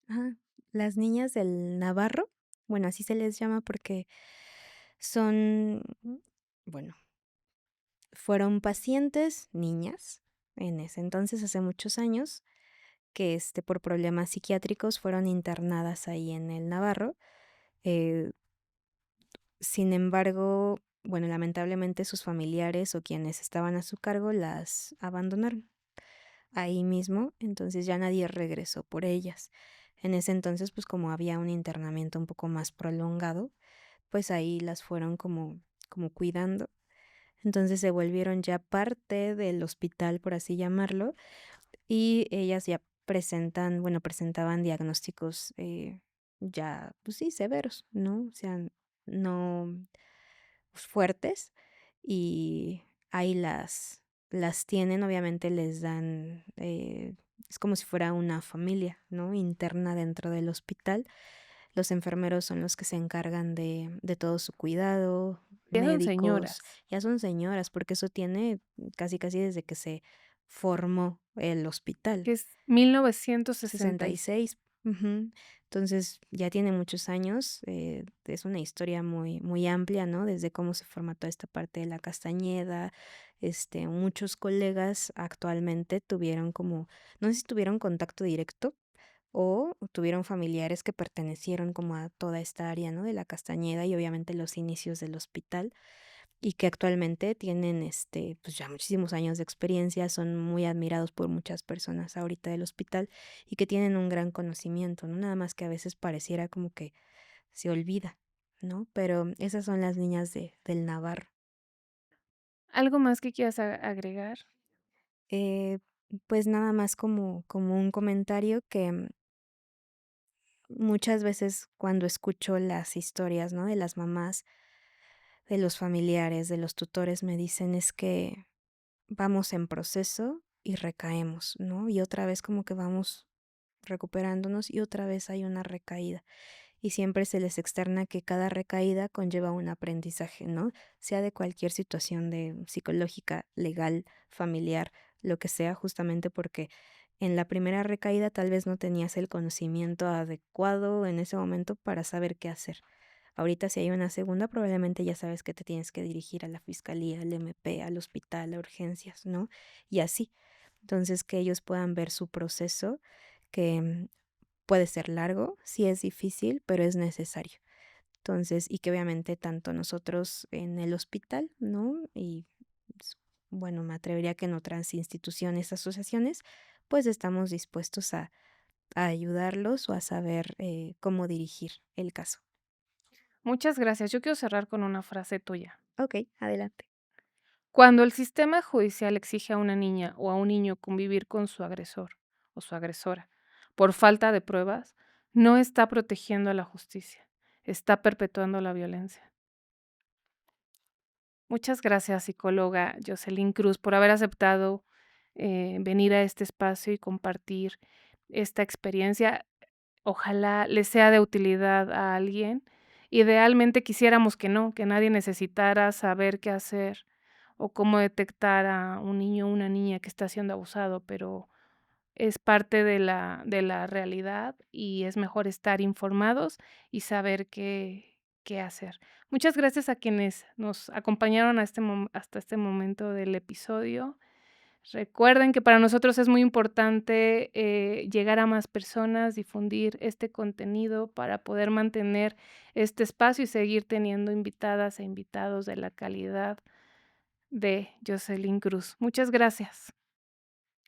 Ajá. Las niñas del Navarro, bueno, así se les llama porque son, bueno, fueron pacientes niñas en ese entonces, hace muchos años, que, por problemas psiquiátricos fueron internadas ahí en el Navarro. Eh, Sin embargo, bueno, lamentablemente sus familiares o quienes estaban a su cargo las abandonaron ahí mismo, entonces ya nadie regresó por ellas. En ese entonces, pues como había un internamiento un poco más prolongado, pues ahí las fueron como cuidando. Entonces se volvieron ya parte del hospital, por así llamarlo, y ellas ya presentaban diagnósticos ya, pues sí, severos, ¿no? O sea, no fuertes y ahí las tienen, obviamente les dan, es como si fuera una familia, ¿no? Interna dentro del hospital. Los enfermeros son los que se encargan de todo su cuidado, Ya son médicos, señoras. ya son señoras, porque eso tiene casi casi desde que se formó el hospital. Que es 1966. 66. Ujú. Entonces, ya tiene muchos años, es una historia muy muy amplia, ¿no? Desde cómo se forma toda esta parte de la Castañeda, muchos colegas actualmente tuvieron como, no sé si tuvieron contacto directo o tuvieron familiares que pertenecieron como a toda esta área, ¿no? De la Castañeda y obviamente los inicios del hospital y que actualmente tienen, pues ya muchísimos años de experiencia, son muy admirados por muchas personas ahorita del hospital y que tienen un gran conocimiento, ¿no? Nada más que a veces pareciera como que se olvida, ¿no? Pero esas son las niñas del Navarro. ¿Algo más que quieras agregar? Eh, pues nada más como un comentario que muchas veces cuando escucho las historias, ¿no? De las mamás, de los familiares, de los tutores, me dicen es que vamos en proceso y recaemos, ¿no? Y otra vez como que vamos recuperándonos y otra vez hay una recaída. y siempre se les externa que cada recaída conlleva un aprendizaje, ¿no? Sea de cualquier situación de psicológica, legal, familiar, lo que sea, justamente porque en la primera recaída tal vez no tenías el conocimiento adecuado en ese momento para saber qué hacer. Ahorita si hay una segunda, probablemente ya sabes que te tienes que dirigir a la fiscalía, al MP, al hospital, a urgencias, ¿no? Y así. Entonces, que ellos puedan ver su proceso, que puede ser largo, sí es difícil, pero es necesario. Entonces, y que obviamente tanto nosotros en el hospital, ¿no? Y pues, bueno, me atrevería que en otras instituciones, asociaciones, pues estamos dispuestos a ayudarlos o a saber cómo dirigir el caso. Muchas gracias. Yo quiero cerrar con una frase tuya. Ok, adelante. Cuando el sistema judicial exige a una niña o a un niño convivir con su agresor o su agresora por falta de pruebas, no está protegiendo a la justicia, está perpetuando la violencia. Muchas gracias, psicóloga Jocelyn Cruz, por haber aceptado venir a este espacio y compartir esta experiencia. Ojalá les sea de utilidad a alguien. Idealmente quisiéramos que no, que nadie necesitara saber qué hacer o cómo detectar a un niño o una niña que está siendo abusado, pero es parte de la realidad y es mejor estar informados y saber qué hacer. Muchas gracias a quienes nos acompañaron hasta este momento del episodio. Recuerden que para nosotros es muy importante llegar a más personas, difundir este contenido para poder mantener este espacio y seguir teniendo invitadas e invitados de la calidad de Jocelyn Cruz. Muchas gracias.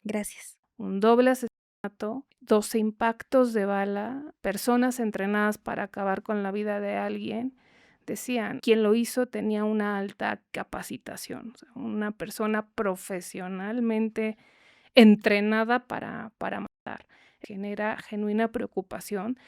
Gracias. Un doble asesinato, 12 impactos de bala, personas entrenadas para acabar con la vida de alguien. Decían, quien lo hizo tenía una alta capacitación, o sea, una persona profesionalmente entrenada para matar. Genera genuina preocupación